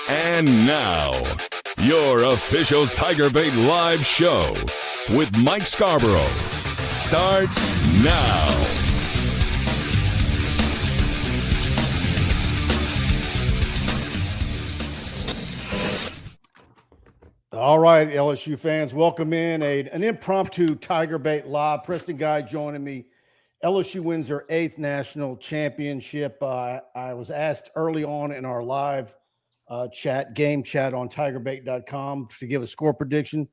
And now, your official TigerBait live show with Mike Scarborough starts now. All right, LSU fans, welcome in an impromptu TigerBait live. Preston Guy joining me. LSU wins their 8th national championship. I was asked early on in our live game chat on TigerBait.com to give a score prediction.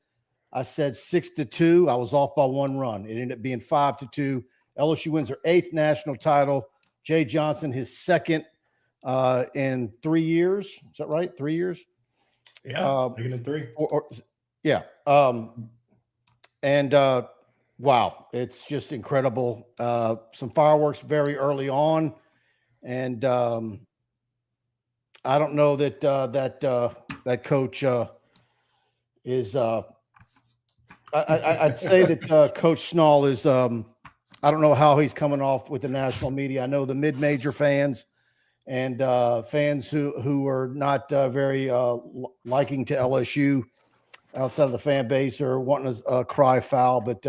I said 6-2. I was off by 1 run. It ended up being 5-2. LSU wins their 8th national title. Jay Johnson, his 2nd in 3 years. Is that right? 3 years? Yeah, second and 3. Yeah. Wow, it's just incredible. Some fireworks very early on, and I don't know that that coach is. I'd say that Coach Snall is. I don't know how he's coming off with the national media. I know the mid-major fans and fans who are not very liking to LSU outside of the fan base are wanting to cry foul. But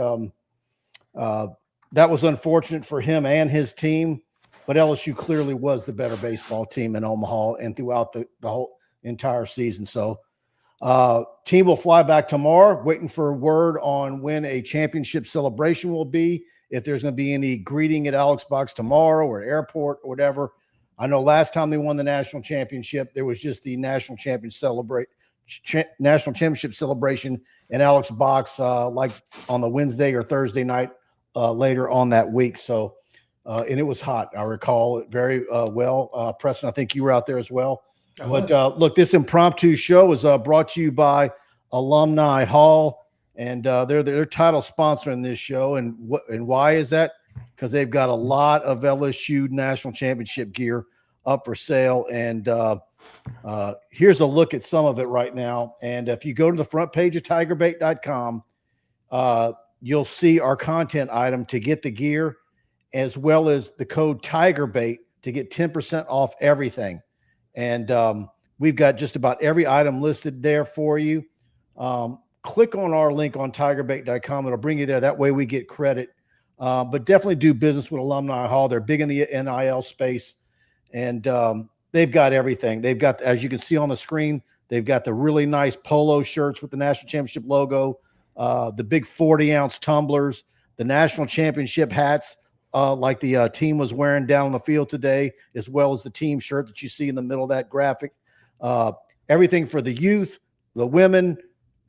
that was unfortunate for him and his team. But LSU clearly was the better baseball team in Omaha and throughout the whole entire season. So team will fly back tomorrow, waiting for word on when a championship celebration will be, if there's going to be any greeting at Alex Box tomorrow or airport or whatever. I know last time they won the national championship, there was just the national championship celebration in Alex Box, like on the Wednesday or Thursday night later on that week. So, and it was hot. I recall it very well. Preston, I think you were out there as well. But look, this impromptu show is brought to you by Alumni Hall, and they're their title sponsor in this show. And why is that? Because they've got a lot of LSU national championship gear up for sale. And here's a look at some of it right now. And if you go to the front page of TigerBait.com, you'll see our content item to get the gear, as well as the code TigerBait to get 10% off everything. And we've got just about every item listed there for you. Click on our link on TigerBait.com. It'll bring you there. That way we get credit. But definitely do business with Alumni Hall. They're big in the NIL space, and they've got everything. They've got, as you can see on the screen, they've got the really nice polo shirts with the national championship logo, the big 40-ounce tumblers, the national championship hats, like the team was wearing down on the field today, as well as the team shirt that you see in the middle of that graphic. Everything for the youth, the women,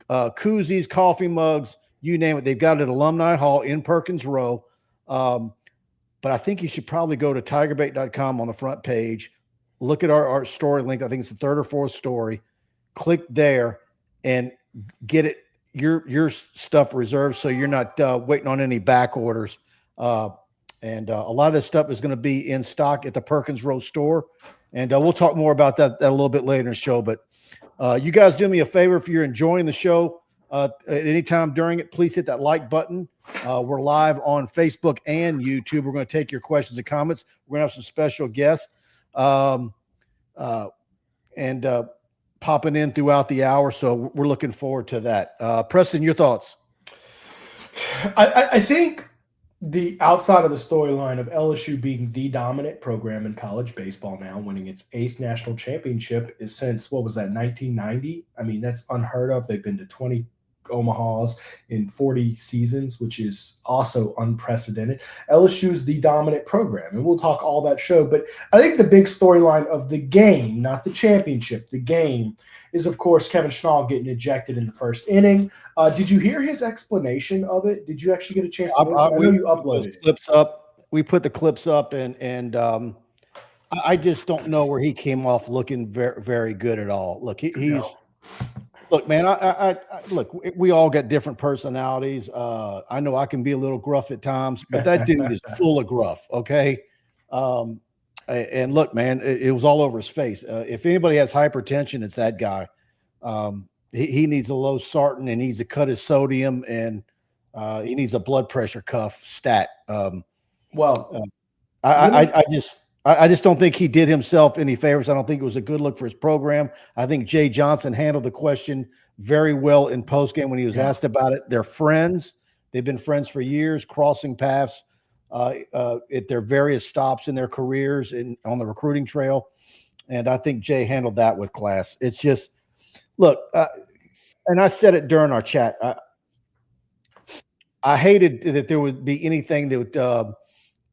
koozies, coffee mugs, you name it. They've got it at Alumni Hall in Perkins Row. But I think you should probably go to TigerBait.com on the front page, look at our story link. I think it's the 3rd or 4th story. Click there and get it your stuff reserved, so you're not waiting on any back orders. And a lot of this stuff is going to be in stock at the Perkins Row store. And we'll talk more about that a little bit later in the show. But you guys do me a favor. If you're enjoying the show at any time during it, please hit that like button. We're live on Facebook and YouTube. We're going to take your questions and comments. We're going to have some special guests and popping in throughout the hour. So we're looking forward to that. Preston, your thoughts? I think the outside of the storyline of LSU being the dominant program in college baseball now, winning its 8th national championship is since, what was that, 1990? I mean, that's unheard of. They've been to 20 Omahas in 40 seasons, which is also unprecedented. LSU is the dominant program, and we'll talk all that show. But I think the big storyline of the game, not the championship, the game, is, of course, Kevin Schnall getting ejected in the first inning. Did you hear his explanation of it? Did you actually get a chance to listen? I know you uploaded clips up. We put the clips up, and I just don't know where he came off looking very, very good at all. Look, he's look, man. I look. We all got different personalities. I know I can be a little gruff at times, but that dude is full of gruff. Okay. And look, man, it was all over his face. If anybody has hypertension, it's that guy. He needs a low sartan, and needs to cut his sodium, and he needs a blood pressure cuff stat. I just I just don't think he did himself any favors. I don't think it was a good look for his program. I think Jay Johnson handled the question very well in postgame when he was asked about it. They're friends. They've been friends for years, crossing paths at their various stops in their careers and on the recruiting trail. And I think Jay handled that with class. It's just, look, and I said it during our chat. I hated that there would be anything that would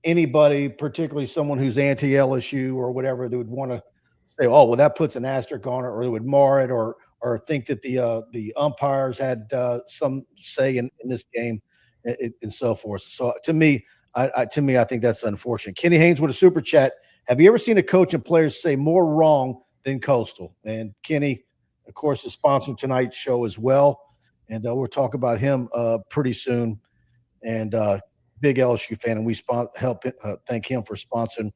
anybody, particularly someone who's anti-LSU or whatever, that would want to say, "Oh, well, that puts an asterisk on it," or they would mar it, or think that the umpires had some say in this game, and so forth. So to me, I think that's unfortunate. Kenny Haynes with a super chat. Have you ever seen a coach and players say more wrong than Coastal? And Kenny, of course, is sponsoring tonight's show as well, and we'll talk about him pretty soon. And big LSU fan, and we thank him for sponsoring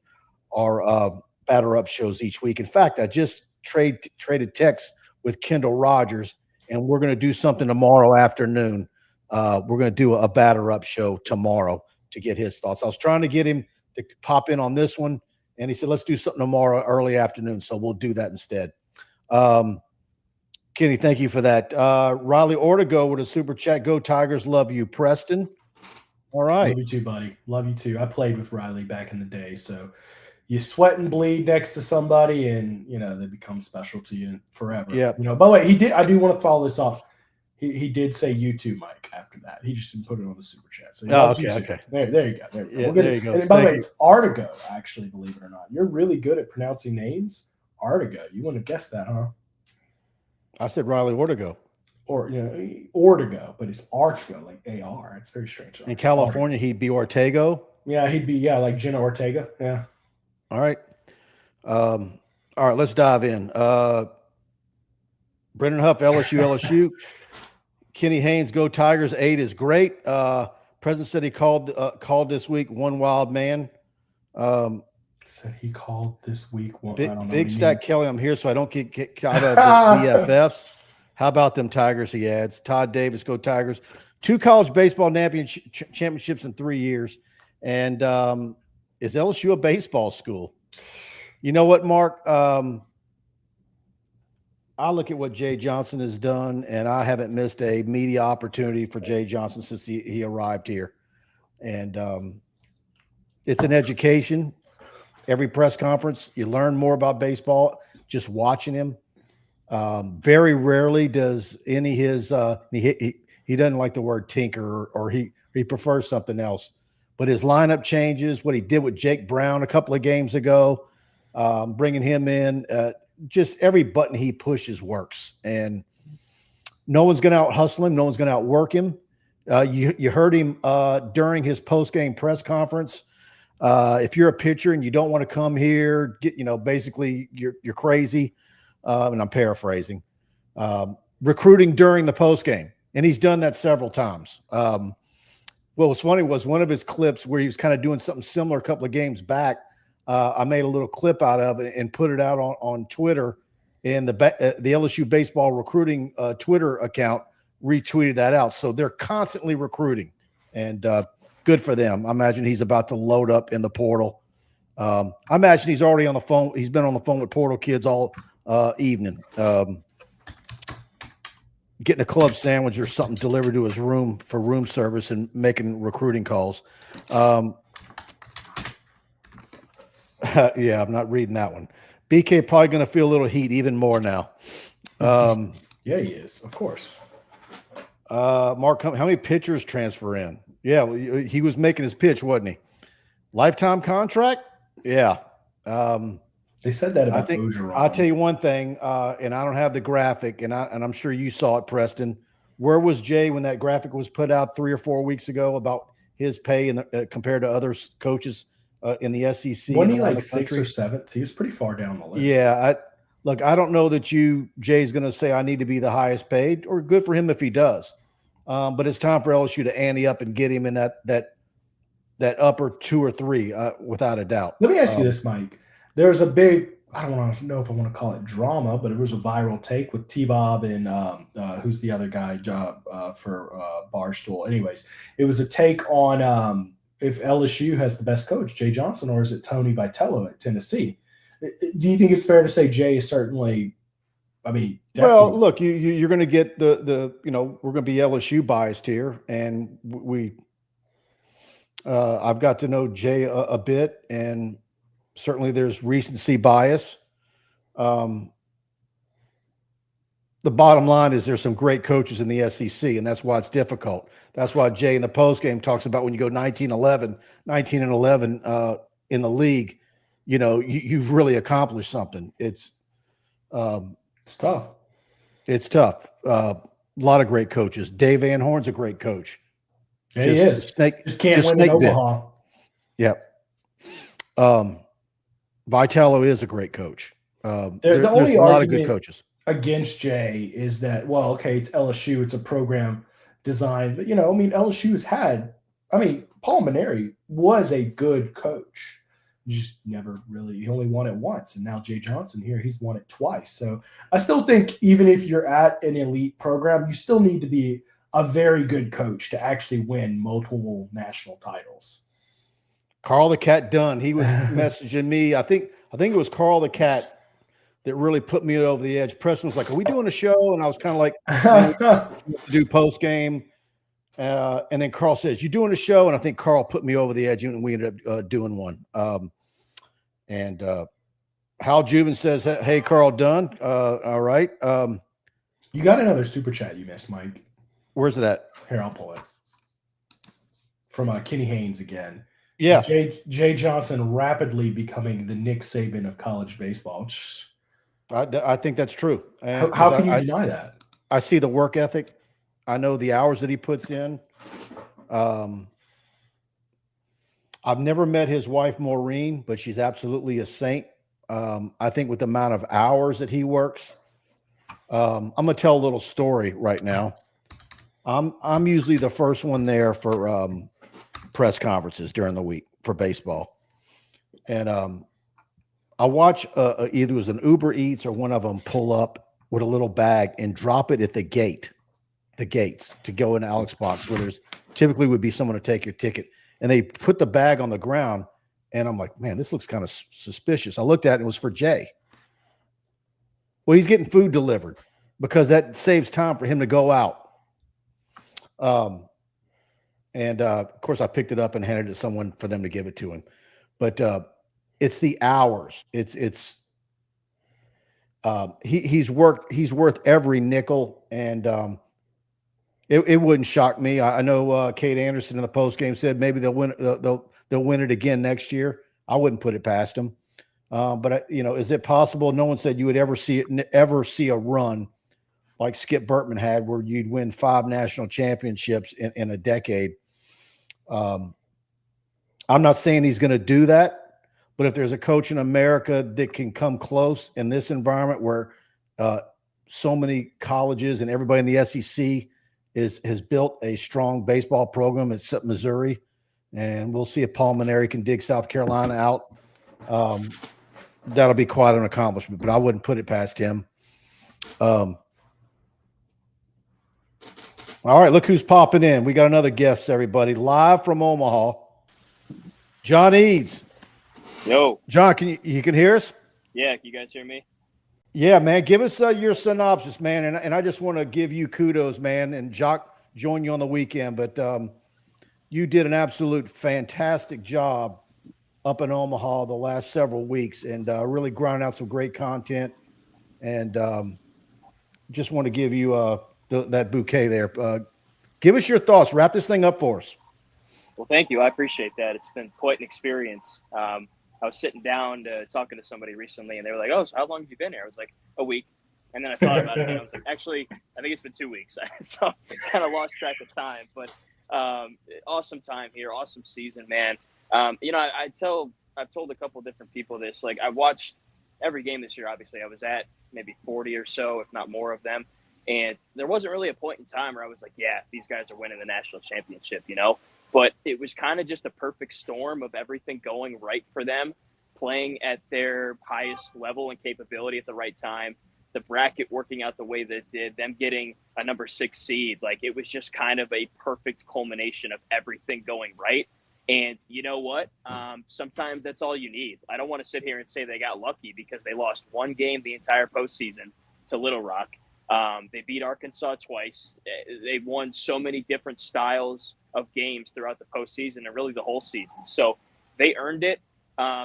our batter up shows each week. In fact, I just traded texts with Kendall Rogers, and we're going to do something tomorrow afternoon. We're going to do a batter up show tomorrow to get his thoughts. I was trying to get him to pop in on this one, and he said, let's do something tomorrow early afternoon. So we'll do that instead. Kenny, thank you for that. Riley Ortego with a super chat. Go Tigers. Love you, Preston. All right. Love you too, buddy. Love you too. I played with Riley back in the day. So you sweat and bleed next to somebody and, they become special to you forever. Yeah. By the way, I do want to follow this off. He did say you too, Mike, after that. He just didn't put it on the super chat. So okay. There you go. There you go. And by the way, it's Artigo, actually, believe it or not. You're really good at pronouncing names. Artigo. You want to guess that, huh? I said Riley Ortego. Or, Ortego, but it's Artigo, like A-R. It's very strange. In California, he'd be Ortego. Yeah, he'd be, like Jenna Ortega. Yeah. All right. All right, let's dive in. Brendan Huff, LSU. Kenny Haynes, go Tigers. 8 is great. President said he called this week one wild man. Said he called this week one. Big Stack Kelly, I'm here so I don't get kicked out of the BFFs. How about them Tigers, he adds. Todd Davis, go Tigers. 2 college baseball championships in 3 years. And is LSU a baseball school? You know what, Mark? I look at what Jay Johnson has done, and I haven't missed a media opportunity for Jay Johnson since he arrived here. And it's an education. Every press conference, you learn more about baseball just watching him. Very rarely does any his he doesn't like the word tinker or he prefers something else. But his lineup changes, what he did with Jake Brown a couple of games ago, bringing him in, just every button he pushes works. And no one's going to out hustle him. No one's going to outwork him. You heard him during his post-game press conference. If you're a pitcher and you don't want to come here, basically you're crazy. And I'm paraphrasing, recruiting during the post game. And he's done that several times. What was funny was one of his clips where he was kind of doing something similar a couple of games back. I made a little clip out of it and put it out on Twitter, and the LSU baseball recruiting Twitter account retweeted that out. So they're constantly recruiting, and good for them. I imagine he's about to load up in the portal. I imagine he's already on the phone. He's been on the phone with portal kids all evening, getting a club sandwich or something delivered to his room for room service and making recruiting calls. Yeah, I'm not reading that one. BK probably going to feel a little heat even more now. Yeah, he is, of course. Mark, how many pitchers transfer in? Yeah, he was making his pitch, wasn't he? Lifetime contract? Yeah. They said that about Ogeron. I'll tell you one thing, and I don't have the graphic, and I'm sure you saw it, Preston. Where was Jay when that graphic was put out 3 or 4 weeks ago about his pay and compared to other coaches in the SEC? Wasn't he like 6th or 7th? He was pretty far down the list. Yeah. I don't know that Jay's going to say I need to be the highest paid, or good for him if he does. But it's time for LSU to ante up and get him in that upper 2 or 3, without a doubt. Let me ask you this, Mike. There's a big, I don't know if I want to call it drama, but it was a viral take with T-Bob and who's the other guy for Barstool. Anyways, it was a take on if LSU has the best coach, Jay Johnson, or is it Tony Vitello at Tennessee? Do you think it's fair to say Jay is certainly? I mean, definitely. Well, look, you're going to get the we're going to be LSU biased here, and I've got to know Jay a bit, and certainly there's recency bias. The bottom line is there's some great coaches in the SEC, and that's why it's difficult. That's why Jay in the postgame talks about when you go 19-11 in the league, you've really accomplished something. It's tough. It's tough. A lot of great coaches. Dave Van Horn's a great coach. Yeah, he is. Just can't win in Omaha. Yep. Vitello is a great coach. The only there's a lot of good coaches against Jay is that, well, okay, it's LSU, it's a program designed, but LSU has had, Paul Mainieri was a good coach. Just never really, he only won it once, and now Jay Johnson here, he's won it twice. So I still think even if you're at an elite program, you still need to be a very good coach to actually win multiple national titles. Carl the Cat Dunn, he was messaging me. I think it was Carl the Cat that really put me over the edge. Preston was like, "Are we doing a show?" And I was kind of like, "Do post game." And then Carl says, "You doing a show?" And I think Carl put me over the edge, and we ended up doing one. And Hal Jubin says, "Hey, Carl Dunn. All right." You got another super chat you missed, Mike. Where's it at? Here, I'll pull it. From Kenny Haynes again. Yeah. Jay Johnson rapidly becoming the Nick Saban of college baseball. I think that's true. How can you deny that? I see the work ethic. I know the hours that he puts in. I've never met his wife, Maureen, but she's absolutely a saint. I think with the amount of hours that he works, I'm going to tell a little story right now. I'm usually the first one there for press conferences during the week for baseball. And I watch either it was an Uber Eats or one of them pull up with a little bag and drop it at the gates to go in Alex box where there's typically would be someone to take your ticket. And they put the bag on the ground, and I'm like, man, this looks kind of suspicious. I looked at it, and it was for Jay. Well, he's getting food delivered because that saves time for him to go out. And of course, I picked it up and handed it to someone for them to give it to him. But it's the hours. He's worth every nickel, and it wouldn't shock me. I know Kate Anderson in the post game said maybe they'll win. They'll win it again next year. I wouldn't put it past them. But is it possible? No one said you would ever see a run like Skip Bertman had, where you'd win 5 national championships in a decade. I'm not saying he's going to do that. But if there's a coach in America that can come close in this environment where so many colleges and everybody in the SEC has built a strong baseball program at Missouri, and we'll see if Paul Mainieri can dig South Carolina out. That'll be quite an accomplishment, but I wouldn't put it past him. All right, look who's popping in. We got another guest, everybody, live from Omaha. John Eads. Yo, John, you can hear us? Yeah, can you guys hear me? Yeah, man. Give us your synopsis, man. And I just want to give you kudos, man. And Jock joined you on the weekend, but you did an absolute fantastic job up in Omaha the last several weeks, and really grinding out some great content. And just want to give you that bouquet there. Give us your thoughts. Wrap this thing up for us. Well, thank you. I appreciate that. It's been quite an experience. I was sitting down talking to somebody recently, and they were like, "Oh, so how long have you been here?" I was like, "A week." And then I thought about it, and I was like, "Actually, I think it's been 2 weeks." So I kind of lost track of time. But awesome time here, awesome season, man. I've told a couple different people this. Like, I watched every game this year. Obviously, I was at maybe 40 or so, if not more of them. And there wasn't really a point in time where I was like, "Yeah, these guys are winning the national championship," But it was kind of just a perfect storm of everything going right for them, playing at their highest level and capability at the right time, the bracket working out the way that it did, them getting a number 6 seed. Like, it was just kind of a perfect culmination of everything going right. And you know what? Sometimes that's all you need. I don't want to sit here and say they got lucky because they lost one game the entire postseason to Little Rock. They beat Arkansas twice. They've won so many different styles of games throughout the postseason and really the whole season. So they earned it.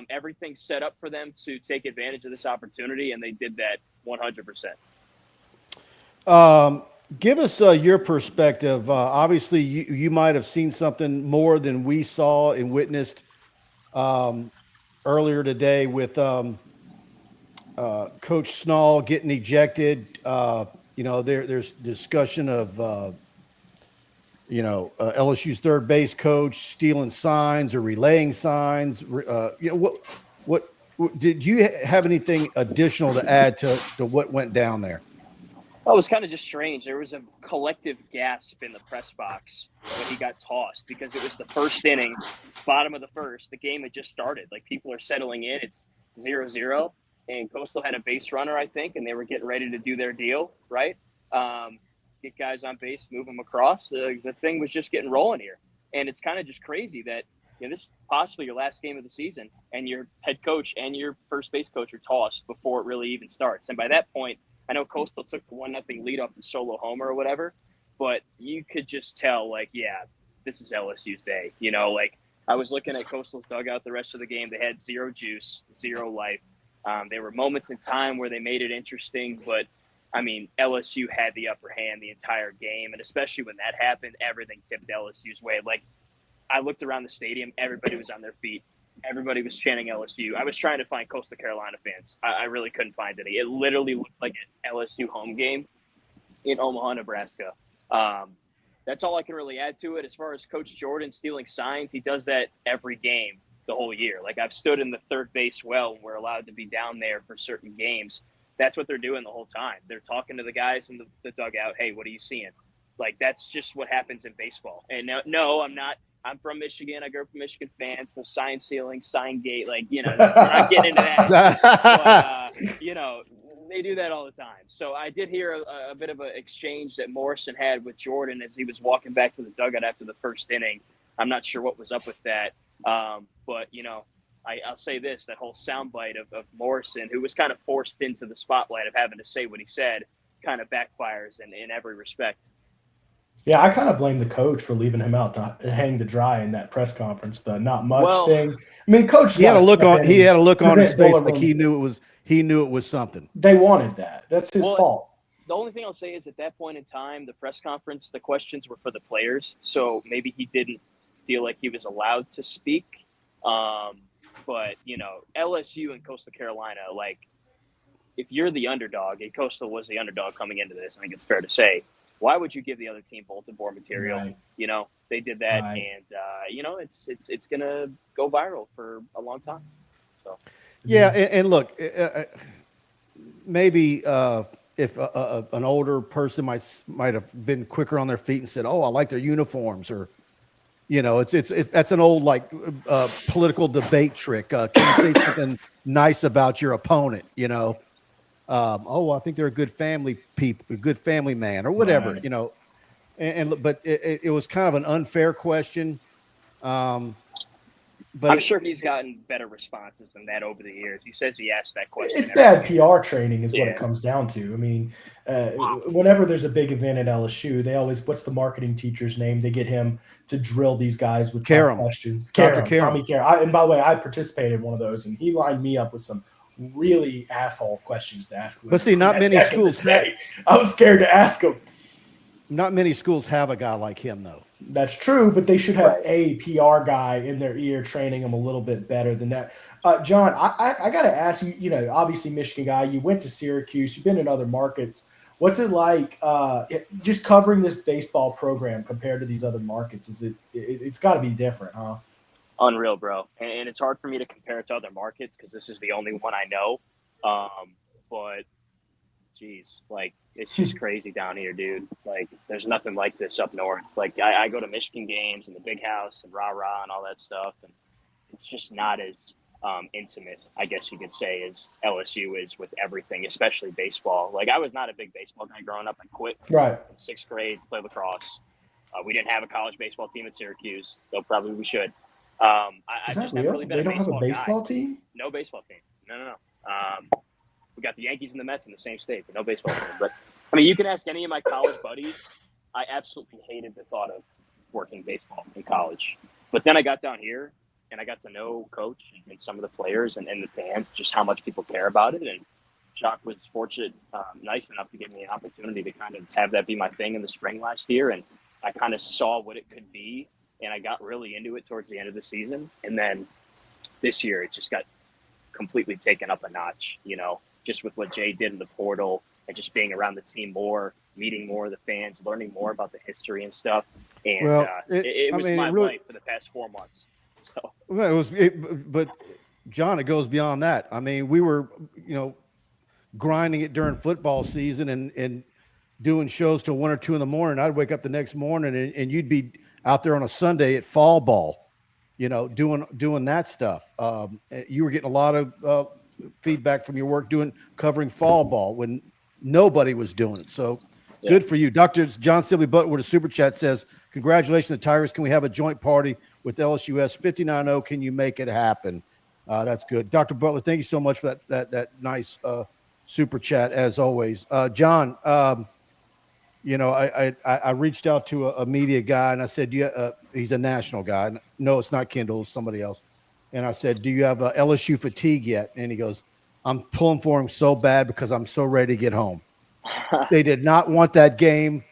Everything's set up for them to take advantage of this opportunity, and they did that 100%. Give us your perspective. Obviously, you might have seen something more than we saw and witnessed earlier today with Coach Snall getting ejected. There's discussion of LSU's third base coach stealing signs or relaying signs. What did you have anything additional to add to what went down there? Well, it was kind of just strange. There was a collective gasp in the press box when he got tossed because it was the first inning, bottom of the first. The game had just started. Like, people are settling in. It's 0-0, and Coastal had a base runner, I think, and they were getting ready to do their deal, right? Get guys on base, move them across. The thing was just getting rolling here. And it's kind of just crazy that this is possibly your last game of the season, and your head coach and your first base coach are tossed before it really even starts. And by that point, I know Coastal took the 1-0 lead off the solo homer or whatever, but you could just tell, this is LSU's day. I was looking at Coastal's dugout the rest of the game. They had zero juice, zero life. There were moments in time where they made it interesting, but, LSU had the upper hand the entire game, and especially when that happened, everything tipped LSU's way. I looked around the stadium, everybody was on their feet. Everybody was chanting LSU. I was trying to find Coastal Carolina fans. I really couldn't find any. It literally looked like an LSU home game in Omaha, Nebraska. That's all I can really add to it. As far as Coach Jordan stealing signs, he does that every game the whole year. I've stood in the third base well when we're allowed to be down there for certain games. That's what they're doing the whole time. They're talking to the guys in the dugout. Hey, what are you seeing? That's just what happens in baseball. And no, I'm not. I'm from Michigan. I grew up a Michigan fan. So sign stealing, sign gate, we're not getting into that. But, they do that all the time. So I did hear a bit of an exchange that Morrison had with Jordan as he was walking back to the dugout after the first inning. I'm not sure what was up with that. But, I'll say this, that whole soundbite of Morrison, who was kind of forced into the spotlight of having to say what he said, kind of backfires in every respect. Yeah, I kind of blame the coach for leaving him out to hang to dry in that press conference. The not much thing. Coach, he had a look on his face like he knew it was something. They wanted that. That's his fault. The only thing I'll say is at that point in time, the press conference, the questions were for the players, so maybe he didn't feel like he was allowed to speak. But LSU and Coastal Carolina, if you're the underdog, and Coastal was the underdog coming into this, I think it's fair to say, why would you give the other team bulletin board material? Right. They did that, right. And it's gonna go viral for a long time. So yeah, and look, maybe if an older person might have been quicker on their feet and said, "Oh, I like their uniforms," or it's that's an old political debate trick. Can you say something nice about your opponent? I think they're a good family a good family man or whatever, right. But it was kind of an unfair question. But I'm sure he's gotten better responses than that over the years. He says he asked that question. It's bad PR training is what it comes down to. Whenever there's a big event at LSU, they always, what's the marketing teacher's name? They get him to drill these guys with questions. Tommy Karam. And by the way, I participated in one of those, and he lined me up with some really asshole questions to ask. But see, not many schools. I was scared to ask him. Not many schools have a guy like him, though. That's true, but they should have a PR guy in their ear training them a little bit better than that. John, I got to ask you, obviously Michigan guy, you went to Syracuse, you've been in other markets. What's it like just covering this baseball program compared to these other markets? It's got to be different, huh? Unreal, bro. And it's hard for me to compare it to other markets because this is the only one I know. But geez, it's just crazy down here, dude. There's nothing like this up north. I go to Michigan games and the big house and rah-rah and all that stuff, and it's just not as intimate, I guess you could say, as LSU is with everything, especially baseball. I was not a big baseball guy growing up. I quit in 6th grade to play lacrosse. We didn't have a college baseball team at Syracuse, though probably we should. I've that just never real? really been They a don't have a baseball baseball guy. team? No baseball team. No. We got the Yankees and the Mets in the same state, but no baseball team. But I mean, you can ask any of my college buddies. I absolutely hated the thought of working baseball in college. But then I got down here and I got to know Coach and some of the players and the fans, just how much people care about it. And Jacques was fortunate, nice enough to give me an opportunity to kind of have that be my thing in the spring last year. And I kind of saw what it could be. And I got really into it towards the end of the season. And then this year, it just got completely taken up a notch, just with what Jay did in the portal and just being around the team more, meeting more of the fans, learning more about the history and stuff. And it was my life for the past 4 months. So well, but John, it goes beyond that. I mean, we were, grinding it during football season and doing shows till 1 or 2 in the morning. I'd wake up the next morning and you'd be out there on a Sunday at fall ball, doing that stuff. You were getting a lot of feedback from your work covering fall ball when nobody was doing it. So good for you. Dr. John Sibley Butler with a super chat says, congratulations to Tigers. Can we have a joint party with LSUS 59-0? Can you make it happen? That's good. Dr. Butler, thank you so much for that nice super chat as always. John, I reached out to a media guy and I said, he's a national guy. No, it's not Kendall, it's somebody else. And I said, do you have LSU fatigue yet? And he goes, I'm pulling for him so bad because I'm so ready to get home. They did not want that game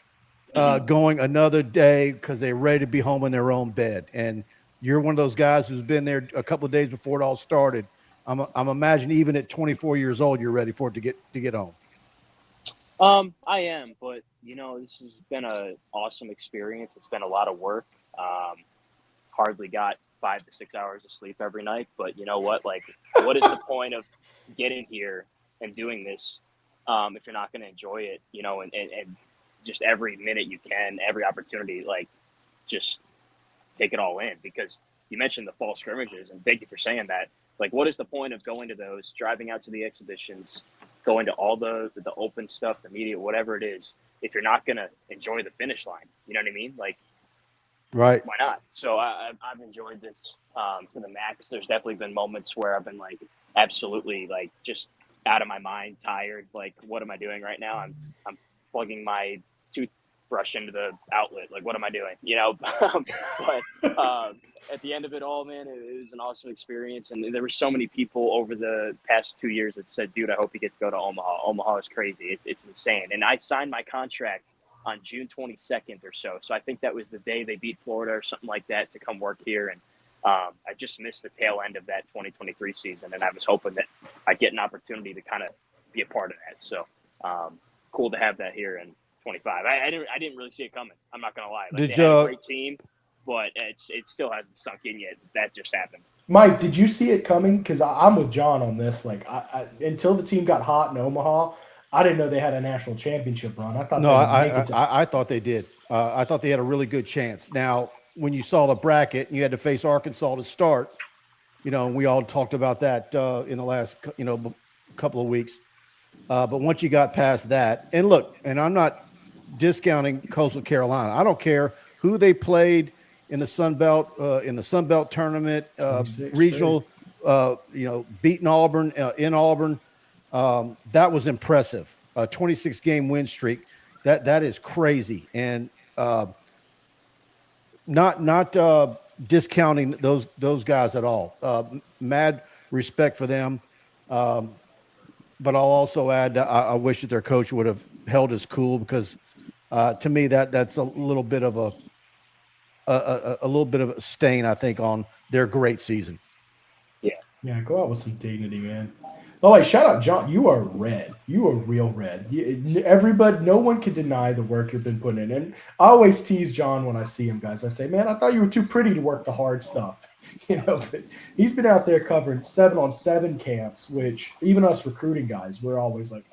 going another day because they're ready to be home in their own bed. And you're one of those guys who's been there a couple of days before it all started. I'm imagining even at 24 years old, you're ready for it to get home. I am, but this has been an awesome experience. It's been a lot of work. Hardly got 5 to 6 hours of sleep every night, but you know what? Like, what is the point of getting here and doing this if you're not going to enjoy it? And just every minute you can, every opportunity, like, just take it all in. Because you mentioned the fall scrimmages, and thank you for saying that. Like, what is the point of going to those, driving out to the exhibitions, going to all the open stuff, the media, whatever it is, if you're not going to enjoy the finish line? You know what I mean? Like, right. Why not? So I've enjoyed this to the max. There's definitely been moments where I've been like, absolutely, like, just out of my mind, tired. Like, what am I doing right now? I'm plugging my toothbrush into the outlet. Like, what am I doing? But at the end of it all, man, it was an awesome experience. And there were so many people over the past 2 years that said, dude, I hope you get to go to Omaha. Omaha is crazy. It's insane. And I signed my contract on June 22nd or so. So I think that was the day they beat Florida or something like that to come work here. And I just missed the tail end of that 2023 season. And I was hoping that I'd get an opportunity to kind of be a part of that. So cool to have that here in 25. I didn't really see it coming. I'm not going to lie. Like, they had a great team, but it still hasn't sunk in yet. That just happened. Mike, did you see it coming? Because I'm with John on this. Like, I until the team got hot in Omaha, I didn't know they had a national championship run. I thought I thought they did. I thought they had a really good chance. Now, when you saw the bracket and you had to face Arkansas to start, and we all talked about that in the last couple of weeks. But once you got past that, and look, and I'm not discounting Coastal Carolina. I don't care who they played in the Sun Belt tournament, regional, beating Auburn in Auburn. That was impressive. 26-game win streak. That is crazy. And not discounting those guys at all. Mad respect for them. But I'll also add, I wish that their coach would have held his cool, because to me that's a little bit of a stain, I think, on their great season. Yeah, go out with some dignity, man. Oh, wait, shout out, John. You are red. You are real red. Everybody, no one can deny the work you've been putting in. And I always tease John when I see him, guys. I say, man, I thought you were too pretty to work the hard stuff. But he's been out there covering 7-on-7 camps, which even us recruiting guys, we're always like,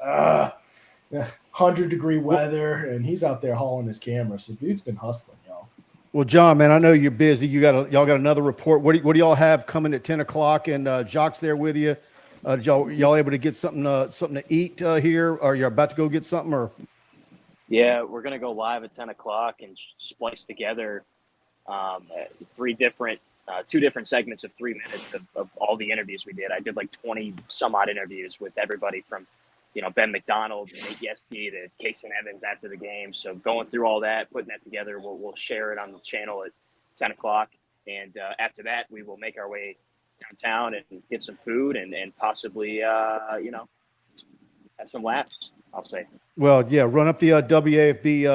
100-degree weather, and he's out there hauling his camera. So dude's been hustling, y'all. Well, John, man, I know you're busy. Y'all got another report. What do y'all have coming at 10 o'clock? And Jacques there with you. Y'all able to get something to eat here? Or you're about to go get something? Or yeah, we're gonna go live at 10 o'clock and splice together 3 different 2 different segments of 3 minutes of all the interviews we did. I did like 20 some odd interviews with everybody from, Ben McDonald, Nate Yesky to Casey Evans after the game. So going through all that, putting that together, we'll share it on the channel at 10 o'clock. And after that, we will make our way downtown and get some food and possibly, have some laughs, I'll say. Well, yeah, run up the WAFB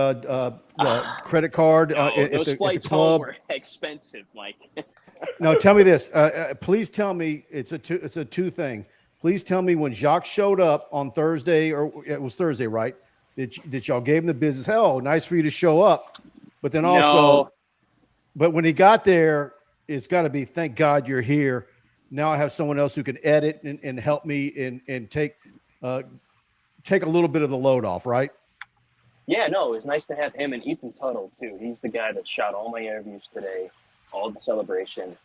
credit card those flights home were expensive, Mike. No, tell me this. Please tell me it's a two thing. Please tell me when Jacques showed up on Thursday, or it was Thursday, right? That y'all gave him the business. Hell, nice for you to show up. But then also, but when he got there, it's got to be, thank God you're here. Now I have someone else who can edit and help me and take a little bit of the load off, right? Yeah, no, it was nice to have him and Ethan Tuttle, too. He's the guy that shot all my interviews today, all the celebration.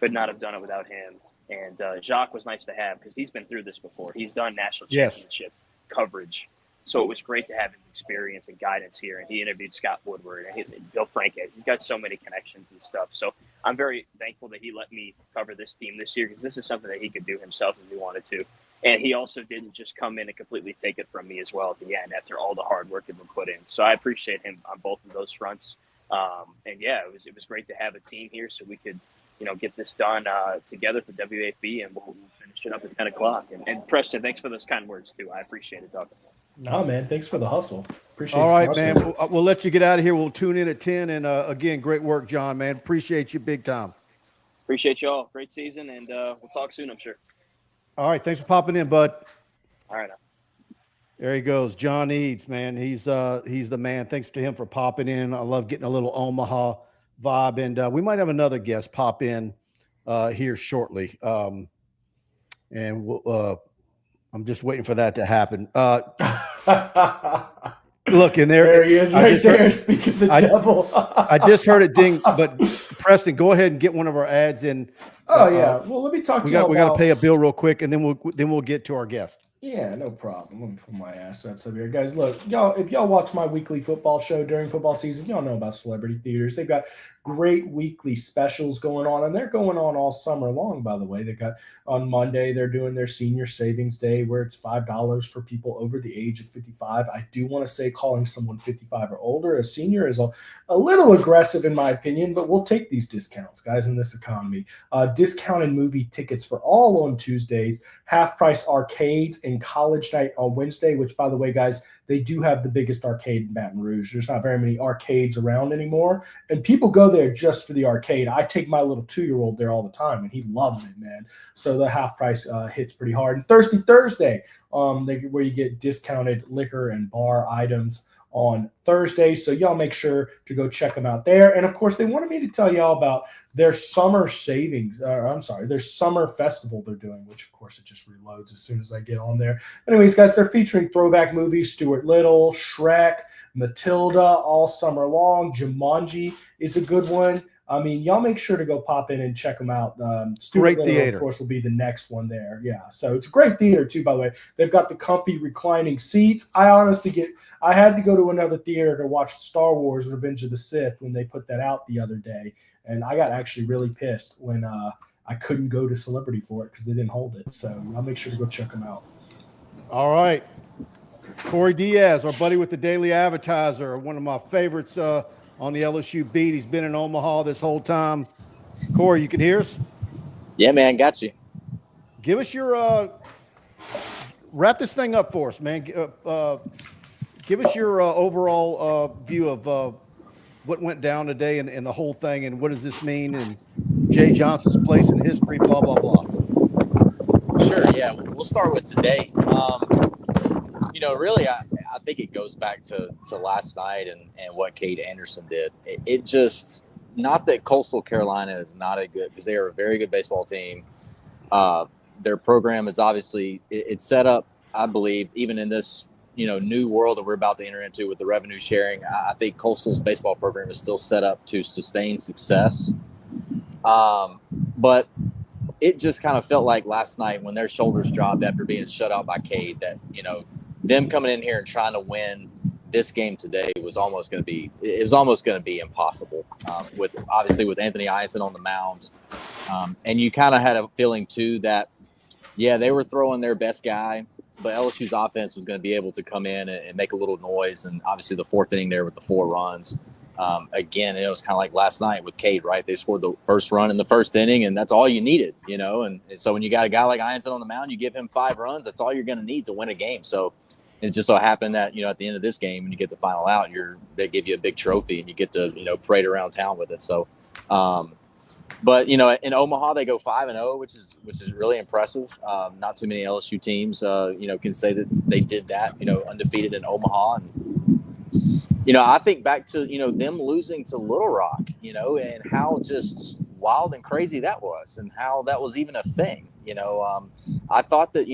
Could not have done it without him. And Jacques was nice to have because he's been through this before. He's done national championship coverage. So it was great to have his experience and guidance here. And he interviewed Scott Woodward and Bill Franke. He's got so many connections and stuff. So I'm very thankful that he let me cover this team this year because this is something that he could do himself if he wanted to. And he also didn't just come in and completely take it from me as well at the end after all the hard work that been put in. So I appreciate him on both of those fronts. And yeah, it was great to have a team here so we could, get this done together for WAFB, and we'll finish it up at 10 o'clock. And Preston, thanks for those kind words too. I appreciate it, Doug. No, man, thanks for the hustle. Appreciate it. All right, man. We'll let you get out of here. We'll tune in at 10. And again, great work, John, man. Appreciate you big time. Appreciate y'all. Great season, and we'll talk soon, I'm sure. All right. Thanks for popping in, bud. All right. There he goes. John Eads, man. He's the man. Thanks to him for popping in. I love getting a little Omaha vibe. And we might have another guest pop in here shortly. And we'll, I'm just waiting for that to happen. Look, in there he is right there. Speaking of the devil. I just heard it ding, but Preston, go ahead and get one of our ads in. Oh yeah. Well, let me talk to you. We got to pay a bill real quick, and then we'll get to our guest. Yeah, no problem. Let me put my assets up here. Guys, look, if y'all watch my weekly football show during football season, y'all know about Celebrity Theaters. They've got great weekly specials going on, and they're going on all summer long, by the way. They got on Monday, they're doing their senior savings day where it's $5 for people over the age of 55. I do want to say calling someone 55 or older a senior is a little aggressive in my opinion, but we'll take these discounts, guys, in this economy. Discounted movie tickets for all on Tuesdays, half price arcades and college night on Wednesday, which, by the way, guys, they do have the biggest arcade in Baton Rouge. There's not very many arcades around anymore, and people go there just for the arcade. I take my little 2-year-old there all the time, and he loves it, man. So the half price hits pretty hard. And Thursday, where you get discounted liquor and bar items on Thursday. So y'all make sure to go check them out there. And of course, they wanted me to tell y'all about their summer savings. Their summer festival they're doing, which of course it just reloads as soon as I get on there. Anyways, guys, they're featuring throwback movies: Stuart Little, Shrek, Matilda, all summer long. Jumanji is a good one. I mean, y'all make sure to go pop in and check them out. Great theater. Of course, will be the next one there. Yeah, so it's a great theater too, by the way. They've got the comfy reclining seats. I had to go to another theater to watch Star Wars Revenge of the Sith when they put that out the other day. And I got actually really pissed when I couldn't go to Celebrity for it because they didn't hold it. So I'll make sure to go check them out. All right. Corey Diaz, our buddy with the Daily Advertiser, one of my favorites on the LSU beat. He's been in Omaha this whole time. Corey, you can hear us? Yeah, man, got you. Give us your wrap this thing up for us, man. Give us your overall view of what went down today and the whole thing, and what does this mean, and Jay Johnson's place in history, blah, blah, blah. Sure, yeah. We'll start with today. Really, I think it goes back to last night and what Cade Anderson did. It just, not that Coastal Carolina is not a good, because they are a very good baseball team. Their program is obviously, it's set up, I believe, even in this, new world that we're about to enter into with the revenue sharing. I think Coastal's baseball program is still set up to sustain success. But it just kind of felt like last night when their shoulders dropped after being shut out by Cade that, them coming in here and trying to win this game today was almost going to be impossible with Anthony Eisen on the mound. And you kind of had a feeling too that, yeah, they were throwing their best guy, but LSU's offense was going to be able to come in and make a little noise. And obviously the fourth inning there with the 4 runs. Again, it was kind of like last night with Cade, right? They scored the first run in the first inning, and that's all you needed, And so when you got a guy like Eisen on the mound, you give him 5 runs. That's all you're going to need to win a game. So it just so happened that, at the end of this game, when you get the final out, they give you a big trophy, and you get to, parade around town with it. So, but in Omaha they go 5-0, which is really impressive. Not too many LSU teams, can say that they did that, undefeated in Omaha. And I think back to, them losing to Little Rock, and how just wild and crazy that was, and how that was even a thing. I thought that,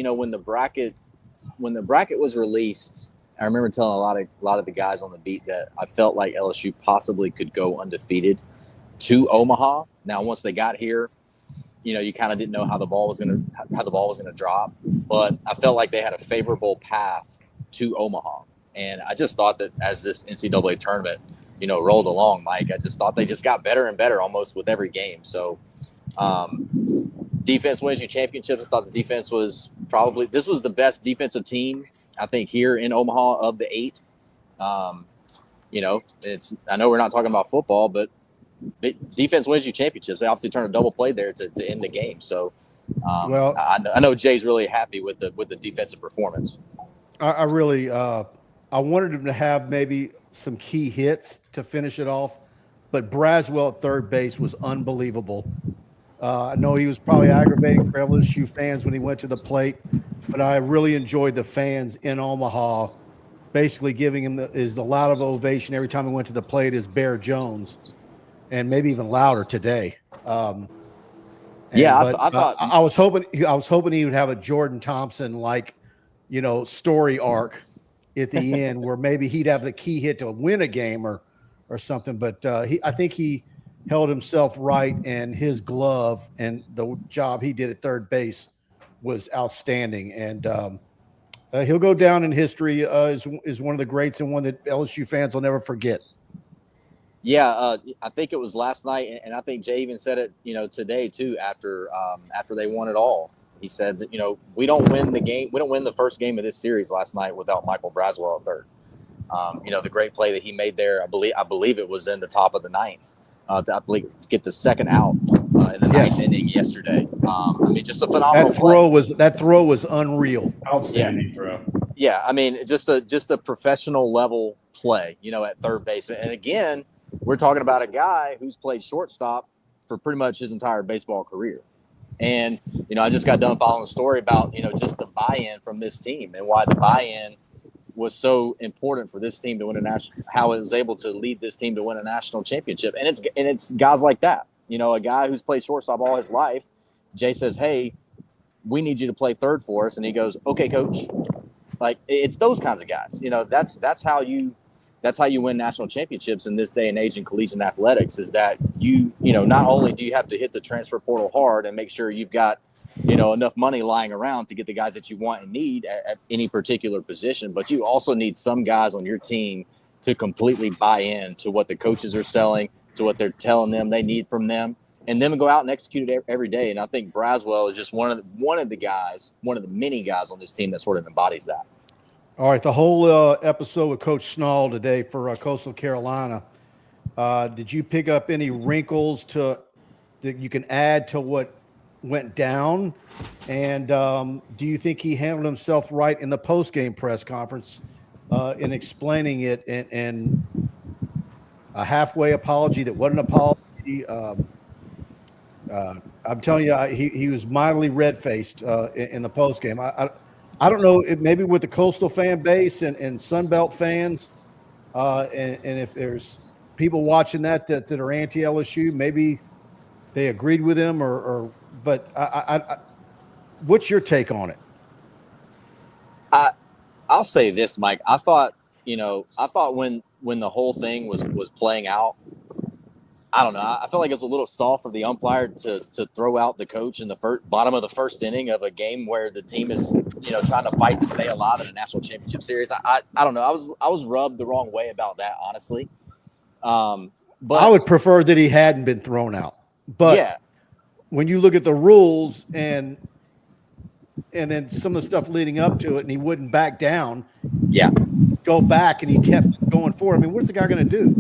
when the bracket was released, I remember telling a lot of the guys on the beat that I felt like LSU possibly could go undefeated to Omaha. Now, once they got here, you kind of didn't know how the ball was going to drop, but I felt like they had a favorable path to Omaha. And I just thought that as this NCAA tournament, rolled along, Mike, I just thought they just got better and better almost with every game. So defense wins you championships. I thought the defense was this was the best defensive team, I think, here in Omaha of the 8. I know we're not talking about football, but defense wins you championships. They obviously turned a double play there to end the game. So I know Jay's really happy with the defensive performance. I really I wanted him to have maybe some key hits to finish it off, but Braswell at third base was unbelievable. I know he was probably aggravating for LSU fans when he went to the plate, but I really enjoyed the fans in Omaha basically giving him the loud of ovation every time he went to the plate as Bear Jones, and maybe even louder today. I thought I was hoping he would have a Jordan Thompson story arc at the end where maybe he'd have the key hit to win a game or something. But I think he held himself right, and his glove and the job he did at third base was outstanding. And he'll go down in history as one of the greats, and one that LSU fans will never forget. Yeah, I think it was last night, and I think Jay even said it, today too. After they won it all, he said that we don't win the game, we don't win the first game of this series last night without Michael Braswell at third. The great play that he made there, I believe it was in the top of the 9th. To get the second out in the 9th inning yesterday. Just a phenomenal that throw was unreal. Outstanding throw. Yeah, just a professional level play, at third base. And again, we're talking about a guy who's played shortstop for pretty much his entire baseball career. And, I just got done following a story about, just the buy-in from this team and why the buy-in was so important for this team to win how it was able to lead this team to win a national championship. And it's guys like that, a guy who's played shortstop all his life. Jay says, "Hey, we need you to play third for us." And he goes, "Okay, coach." It's those kinds of guys, that's how you win national championships in this day and age in collegiate athletics, is that not only do you have to hit the transfer portal hard and make sure you've got, enough money lying around to get the guys that you want and need at any particular position, but you also need some guys on your team to completely buy in to what the coaches are selling, to what they're telling them they need from them, and then go out and execute it every day. And I think Braswell is just one of the many guys on this team that sort of embodies that. All right, the whole episode with Coach Schnall today for Coastal Carolina. Did you pick up any wrinkles that you can add to what went down? And do you think he handled himself right in the post-game press conference in explaining it, and a halfway apology that wasn't an apology? I'm telling you, he was mildly red-faced in the post-game. I don't know, maybe with the Coastal fan base and Sunbelt fans, and if there's people watching that are anti-LSU, maybe they agreed with him, but what's your take on it? I'll say this, Mike. I thought when the whole thing was playing out, I don't know. I feel like it's a little soft for the umpire to throw out the coach in the bottom of the first inning of a game where the team is, trying to fight to stay alive in a national championship series. I don't know. I was rubbed the wrong way about that, honestly. But I would prefer that he hadn't been thrown out. But yeah, when you look at the rules and then some of the stuff leading up to it, and he wouldn't back down. Yeah. Go back, and he kept going forward. I mean, what's the guy going to do?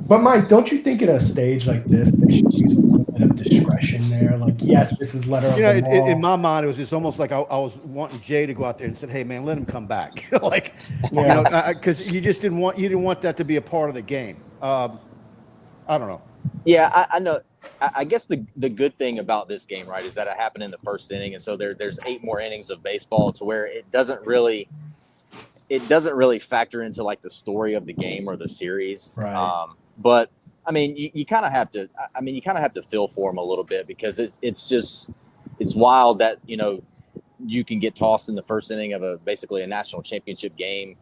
But Mike, don't you think in a stage like this, they should use a little bit of discretion there? Like, yes, this is letter of the law. In my mind, it was just almost like I was wanting Jay to go out there and said, "Hey, man, let him come back," because you didn't want that to be a part of the game. I don't know. Yeah, I know. I guess the good thing about this game, right, is that it happened in the first inning, and so there's 8 more innings of baseball to where it doesn't really factor into like the story of the game or the series. Right. But I mean, you kind of have to. I mean, you kind of have to feel for him a little bit because it's wild that you can get tossed in the first inning of basically a national championship game.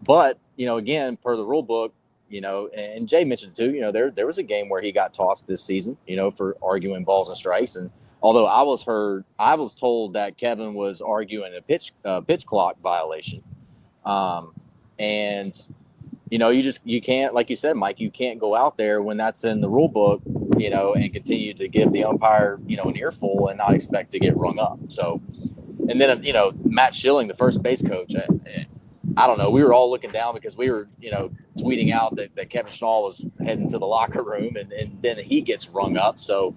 But again, per the rule book, and Jay mentioned too, there was a game where he got tossed this season, for arguing balls and strikes. And although I was told that Kevin was arguing a pitch clock violation, and you can't, like you said, Mike, you can't go out there when that's in the rule book, and continue to give the umpire, an earful and not expect to get rung up. So, and then, Matt Schilling, the first base coach, I don't know. We were all looking down because we were, tweeting out that Kevin Schnall was heading to the locker room and then he gets rung up. So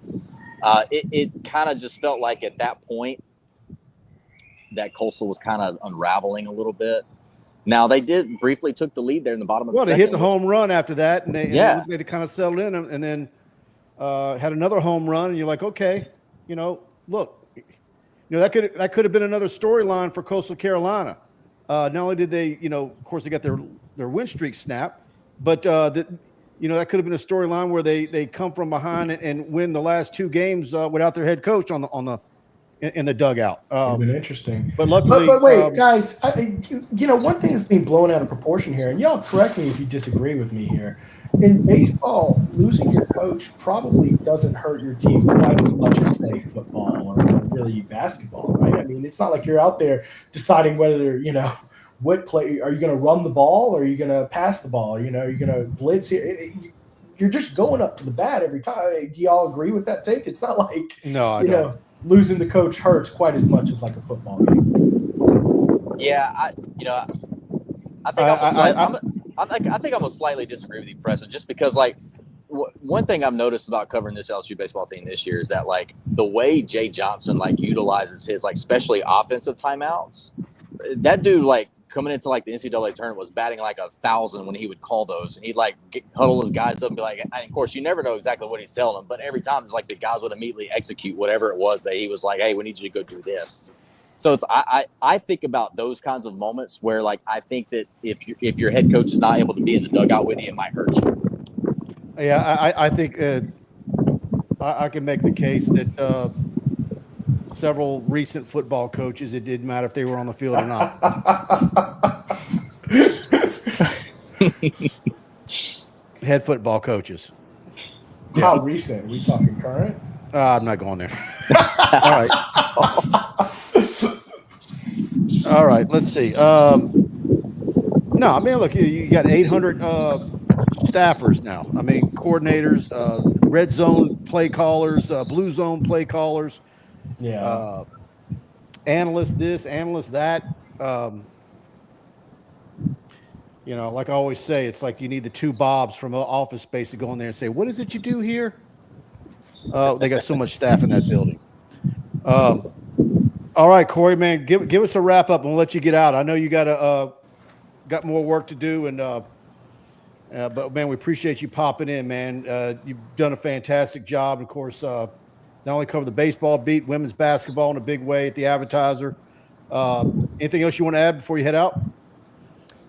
it kind of just felt like at that point that Coastal was kind of unraveling a little bit. Now, they did briefly took the lead there in the bottom of the second. Well, they hit the home run after that, and they kind of settled in and then had another home run, and you're like, okay, look, that could have been another storyline for Coastal Carolina. Not only did they, of course, they got their win streak snapped, but that could have been a storyline where they come from behind and win the last 2 games without their head coach in the dugout. It's been interesting. But luckily, but wait, guys, one thing that's being blown out of proportion here, and y'all correct me if you disagree with me here. In baseball, losing your coach probably doesn't hurt your team quite as much as, say, football or really basketball, right? I mean, it's not like you're out there deciding whether, what play are you going to run the ball or are you going to pass the ball? Are you going to blitz here? You're just going up to the bat every time. Do y'all agree with that take? It's not like I don't. Losing the coach hurts quite as much as like a football game. Yeah, I think I'm gonna slightly disagree with you, Preston, just because like one thing I've noticed about covering this LSU baseball team this year is that like the way Jay Johnson like utilizes his like especially offensive timeouts, that dude like coming into like the NCAA tournament was batting like 1,000 when he would call those, and he'd like huddle his guys up and be like, and of course you never know exactly what he's telling them, but every time it's like the guys would immediately execute whatever it was that he was like, hey, we need you to go do this. So it's I think about those kinds of moments where like I think that if your head coach is not able to be in the dugout with you, it might hurt you. Yeah, I think I can make the case that several recent football coaches, it didn't matter if they were on the field or not. Head football coaches. How recent? Are we talking current? I'm not going there. All right. All right. Let's see. No, I mean, look, you got 800 staffers now. I mean, coordinators, red zone play callers, blue zone play callers. Yeah. Analyst this, analyst that. Like I always say, it's like you need the 2 Bobs from Office Space to go in there and say, what is it you do here? They got so much staff in that building. All right, Corey, man, give us a wrap up and we'll let you get out. I know you got more work to do, but man, we appreciate you popping in, man. You've done a fantastic job. Of course, not only cover the baseball beat, women's basketball in a big way at the Advertiser. Anything else you want to add before you head out?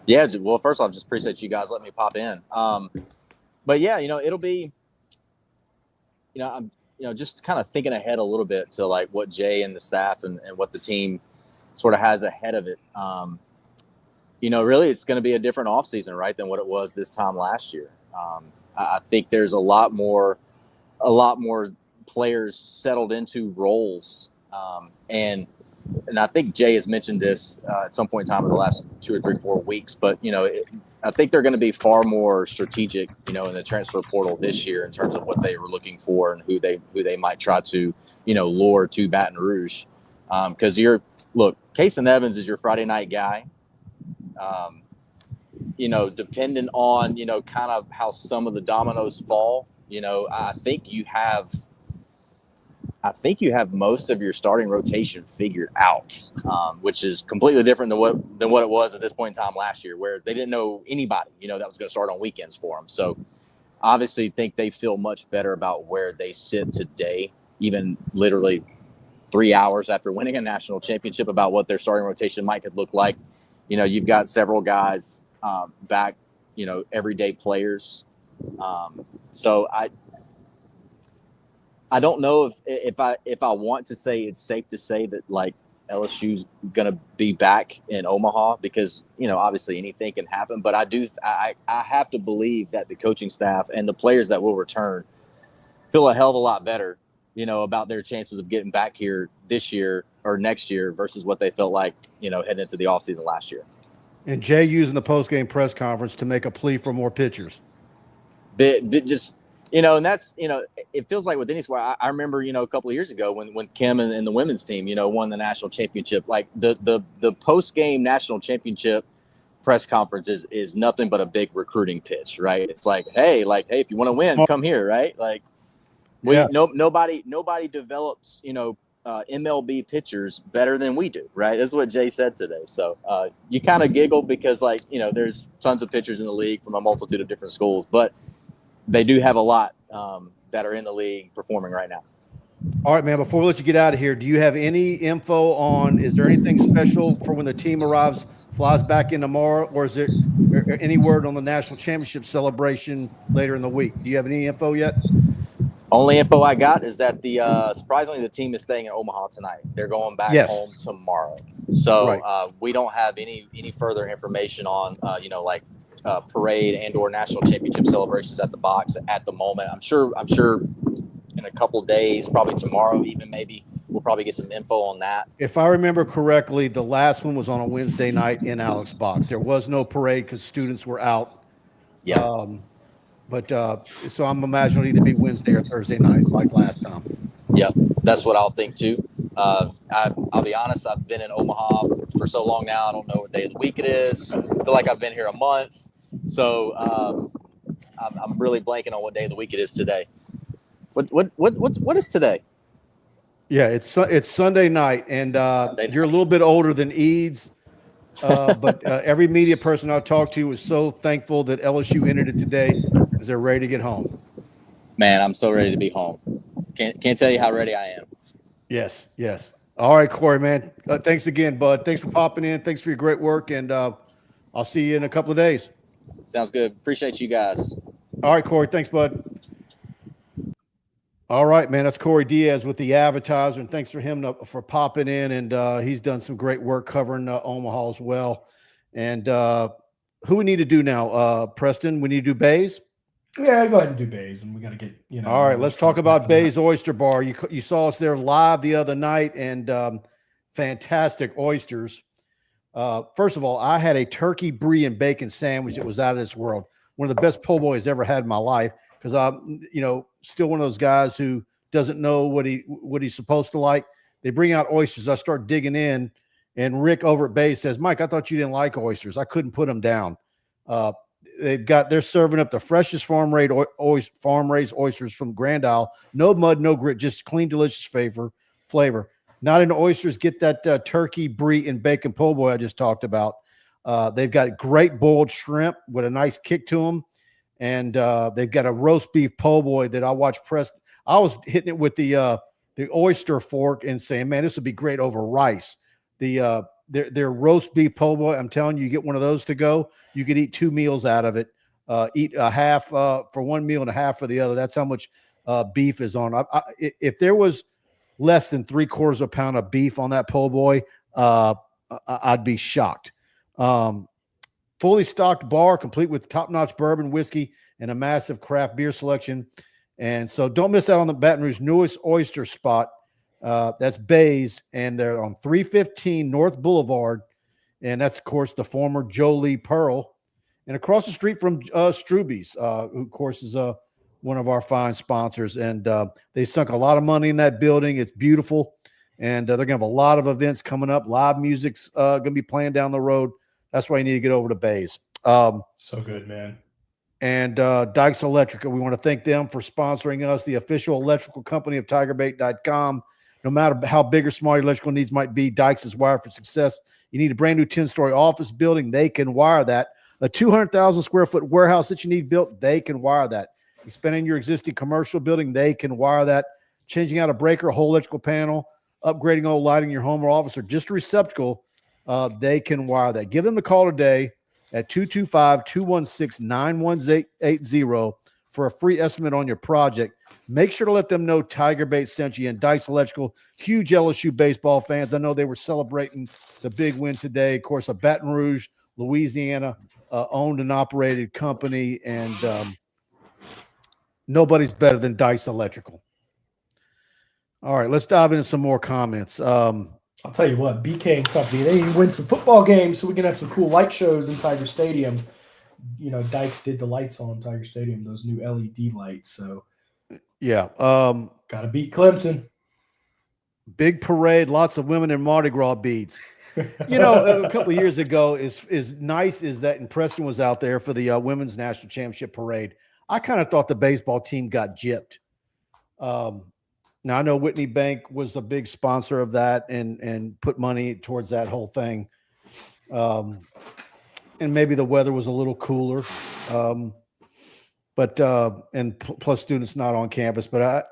Yeah, well, first off, just appreciate you guys letting me pop in. But yeah, it'll be, I'm, just kind of thinking ahead a little bit to like what Jay and the staff and what the team sort of has ahead of it. Really it's going to be a different offseason, right, than what it was this time last year. I think there's a lot more a lot more players settled into roles. And I think Jay has mentioned this at some point in time in the last 2 or 3, 4 weeks, but, I think they're going to be far more strategic, in the transfer portal this year in terms of what they were looking for and who they might try to, lure to Baton Rouge. Because Kason Evans is your Friday night guy. Depending on, kind of how some of the dominoes fall, I think you have most of your starting rotation figured out, which is completely different than what it was at this point in time last year, where they didn't know anybody, that was going to start on weekends for them. So obviously think they feel much better about where they sit today, even literally 3 hours after winning a national championship, about what their starting rotation could look like. You've got several guys back, everyday players. So I don't know if I want to say it's safe to say that like LSU's going to be back in Omaha, because obviously anything can happen. But I have to believe that the coaching staff and the players that will return feel a hell of a lot better, about their chances of getting back here this year or next year versus what they felt like heading into the offseason last year. And Jay using the post-game press conference to make a plea for more pitchers. Just. And that's, it feels like with Denny's, where I remember, a couple of years ago when Kim and the women's team, won the national championship, like the post-game national championship press conference is nothing but a big recruiting pitch, right? It's like, hey, if you want to win, come here, right? Like, nobody develops, MLB pitchers better than we do, right? That's what Jay said today. So you kind of giggle because, there's tons of pitchers in the league from a multitude of different schools, but they do have a lot that are in the league performing right now. All right, man, before we let you get out of here, do you have any info on, is there anything special for when the team flies back in tomorrow, or is there any word on the national championship celebration later in the week? Do you have any info yet? Only info I got is that surprisingly, the team is staying in Omaha tonight. They're going back home tomorrow. So we don't have any further information on, parade and or national championship celebrations at the box at the moment. I'm sure in a couple of days, probably tomorrow even, maybe we'll probably get some info on that. If I remember correctly, the last one was on a Wednesday night in Alex Box. There was no parade because students were out. Yeah. So I'm imagining it'll either be Wednesday or Thursday night like last time. Yeah, that's what I'll think too. I'll be honest, I've been in Omaha for so long now, I don't know what day of the week it is. I feel like I've been here a month. So I'm really blanking on what day of the week it is today. What is today? Yeah, it's Sunday night, and you're a little bit older than Eads, but every media person I've talked to was so thankful that LSU entered it today because they're ready to get home. Man, I'm so ready to be home. Can't tell you how ready I am. Yes. All right, Corey, man. Thanks again, bud. Thanks for popping in. Thanks for your great work, and I'll see you in a couple of days. Sounds good. Appreciate you guys. All right, Corey. Thanks, bud. All right, man. That's Corey Diaz with the Advertiser, and thanks for him for popping in. And he's done some great work covering Omaha as well. And who we need to do now? Preston, we need to do Bays? Yeah, go ahead and do Bays, and we got to get, All right, let's talk about Bays Oyster Bar. You saw us there live the other night, and fantastic oysters. First of all, I had a turkey brie and bacon sandwich that was out of this world. One of the best po' boys ever had in my life, because I'm, still one of those guys who doesn't know what he's supposed to like. They bring out oysters. I start digging in, and Rick over at Bays says, "Mike, I thought you didn't like oysters." I couldn't put them down. They're serving up the freshest farm raised oysters from Grand Isle. No mud, no grit, just clean, delicious flavor. Not into oysters. Get that turkey, brie, and bacon po' boy I just talked about. They've got great boiled shrimp with a nice kick to them, and they've got a roast beef po' boy that I watched press. I was hitting it with the oyster fork and saying, "Man, this would be great over rice." Their roast beef po' boy, I'm telling you, you get one of those to go, you could eat 2 meals out of it. Eat a half for one meal and a half for the other. That's how much beef is on. If there was less than 3/4 pound of beef on that po' boy, I'd be shocked. Fully stocked bar, complete with top-notch bourbon, whiskey, and a massive craft beer selection. And so don't miss out on the Baton Rouge newest oyster spot. That's Bays, and they're on 315 North Boulevard. And that's, of course, the former Jolie Pearl. And across the street from Struby's, who, of course, is one of our fine sponsors. And they sunk a lot of money in that building. It's beautiful. And they're going to have a lot of events coming up. Live music's going to be playing down the road. That's why you need to get over to Bays. So good, man. And Dykes Electrical, we want to thank them for sponsoring us, the official electrical company of TigerBait.com. No matter how big or small your electrical needs might be, Dykes is wired for success. You need a brand new 10-story office building, they can wire that. A 200,000 square foot warehouse that you need built, they can wire that. Expanding your existing commercial building, they can wire that. Changing out a breaker, a whole electrical panel, upgrading old lighting in your home or office, or just a receptacle, they can wire that. Give them a call today at 225-216-9180 for a free estimate on your project. Make sure to let them know TigerBait sent you. And Dykes Electrical, huge LSU baseball fans. I know they were celebrating the big win today. Of course, a Baton Rouge, Louisiana owned and operated company, and nobody's better than Dykes Electrical. All right, let's dive into some more comments. I'll tell you what, BK and Company, they need to win some football games so we can have some cool light shows in Tiger Stadium. You know, Dykes did the lights on Tiger Stadium, those new LED lights. So, yeah. Got to beat Clemson. Big parade, lots of women in Mardi Gras beads. You know, a couple of years ago, is nice is that, and Preston was out there for the Women's National Championship Parade. I kind of thought the baseball team got gypped. Now, I know Whitney Bank was a big sponsor of that and put money towards that whole thing. And maybe the weather was a little cooler. Plus students not on campus. But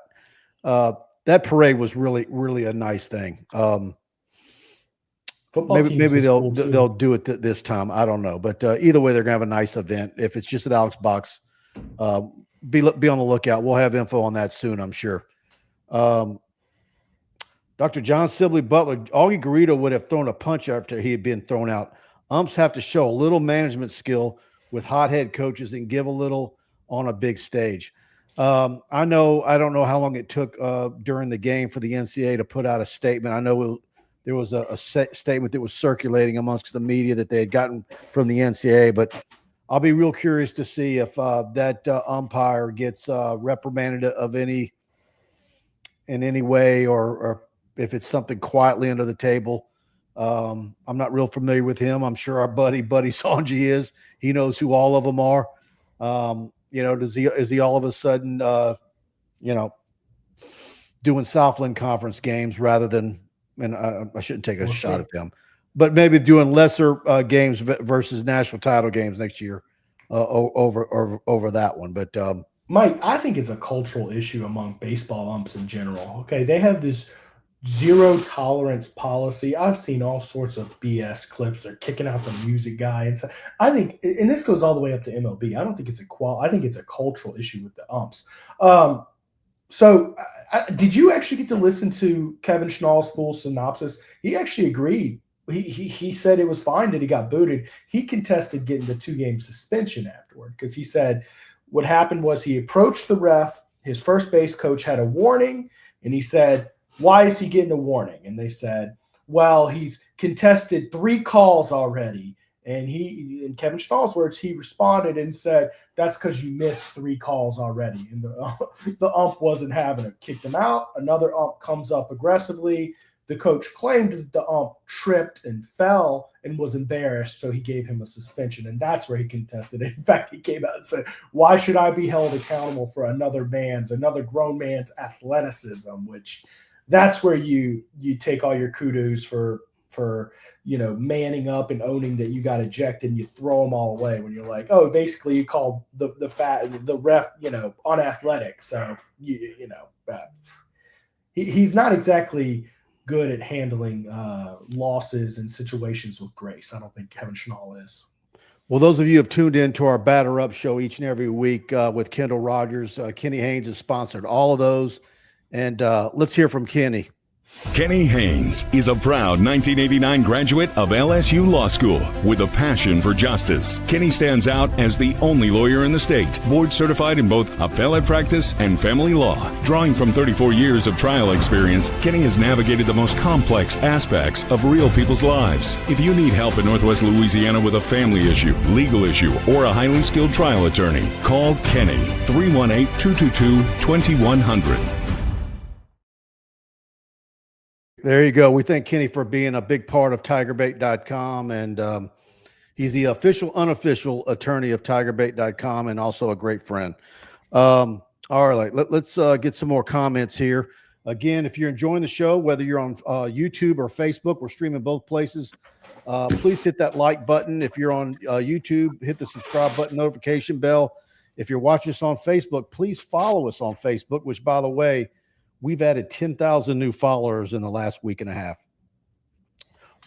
that parade was really, really a nice thing. Maybe they'll do it this time. I don't know. But either way, they're going to have a nice event. If it's just at Alex Box, be on the lookout. We'll have info on that soon, I'm sure. Dr. John Sibley Butler, Augie Garrido would have thrown a punch after he had been thrown out. Umps have to show a little management skill with hot head coaches and give a little on a big stage. I don't know how long it took during the game for the NCAA to put out a statement. I know there was a statement that was circulating amongst the media that they had gotten from the NCAA, but I'll be real curious to see if that umpire gets reprimanded in any way, or if it's something quietly under the table. I'm not real familiar with him. I'm sure our buddy Sanji is. He knows who all of them are. Is he all of a sudden, doing Southland Conference games rather than, and I shouldn't take a shot at them, but maybe doing lesser games versus national title games next year over that one. But Mike, I think it's a cultural issue among baseball umps in general. Okay, they have this zero tolerance policy. I've seen all sorts of BS clips. They're kicking out the music guy and stuff. I think, and this goes all the way up to MLB. I don't think it's I think it's a cultural issue with the umps. Did you actually get to listen to Kevin Schnall's full synopsis? He actually agreed. He said it was fine that he got booted. He contested getting the 2-game suspension afterward because he said what happened was he approached the ref. His first base coach had a warning, and he said, "Why is he getting a warning?" And they said, "Well, he's contested 3 calls already." And in Kevin Schnall's words, he responded and said, "That's because you missed 3 calls already." And the ump wasn't having it. Kicked him out. Another ump comes up aggressively. The coach claimed that the ump tripped and fell and was embarrassed, so he gave him a suspension, and that's where he contested it. In fact, he came out and said, "Why should I be held accountable for another grown man's athleticism?" Which that's where you take all your kudos for manning up and owning that you got ejected, and you throw them all away when you're like, oh, basically you called the ref unathletic. So he's not exactly good at handling losses and situations with grace. I don't think Kevin Schnall is. Well, those of you who have tuned in to our Batter Up show each and every week with Kendall Rogers, Kenny Haynes has sponsored all of those. And let's hear from Kenny. Kenny Haynes is a proud 1989 graduate of LSU Law School with a passion for justice. Kenny stands out as the only lawyer in the state, board certified in both appellate practice and family law. Drawing from 34 years of trial experience, Kenny has navigated the most complex aspects of real people's lives. If you need help in Northwest Louisiana with a family issue, legal issue, or a highly skilled trial attorney, call Kenny 318-222-2100. There you go. We thank Kenny for being a big part of TigerBait.com, and he's the official, unofficial attorney of TigerBait.com, and also a great friend. All right, let's get some more comments here. Again, if you're enjoying the show, whether you're on YouTube or Facebook, we're streaming both places. Please hit that like button. If you're on YouTube, hit the subscribe button, notification bell. If you're watching us on Facebook, please follow us on Facebook, which, by the way, we've added 10,000 new followers in the last week and a half.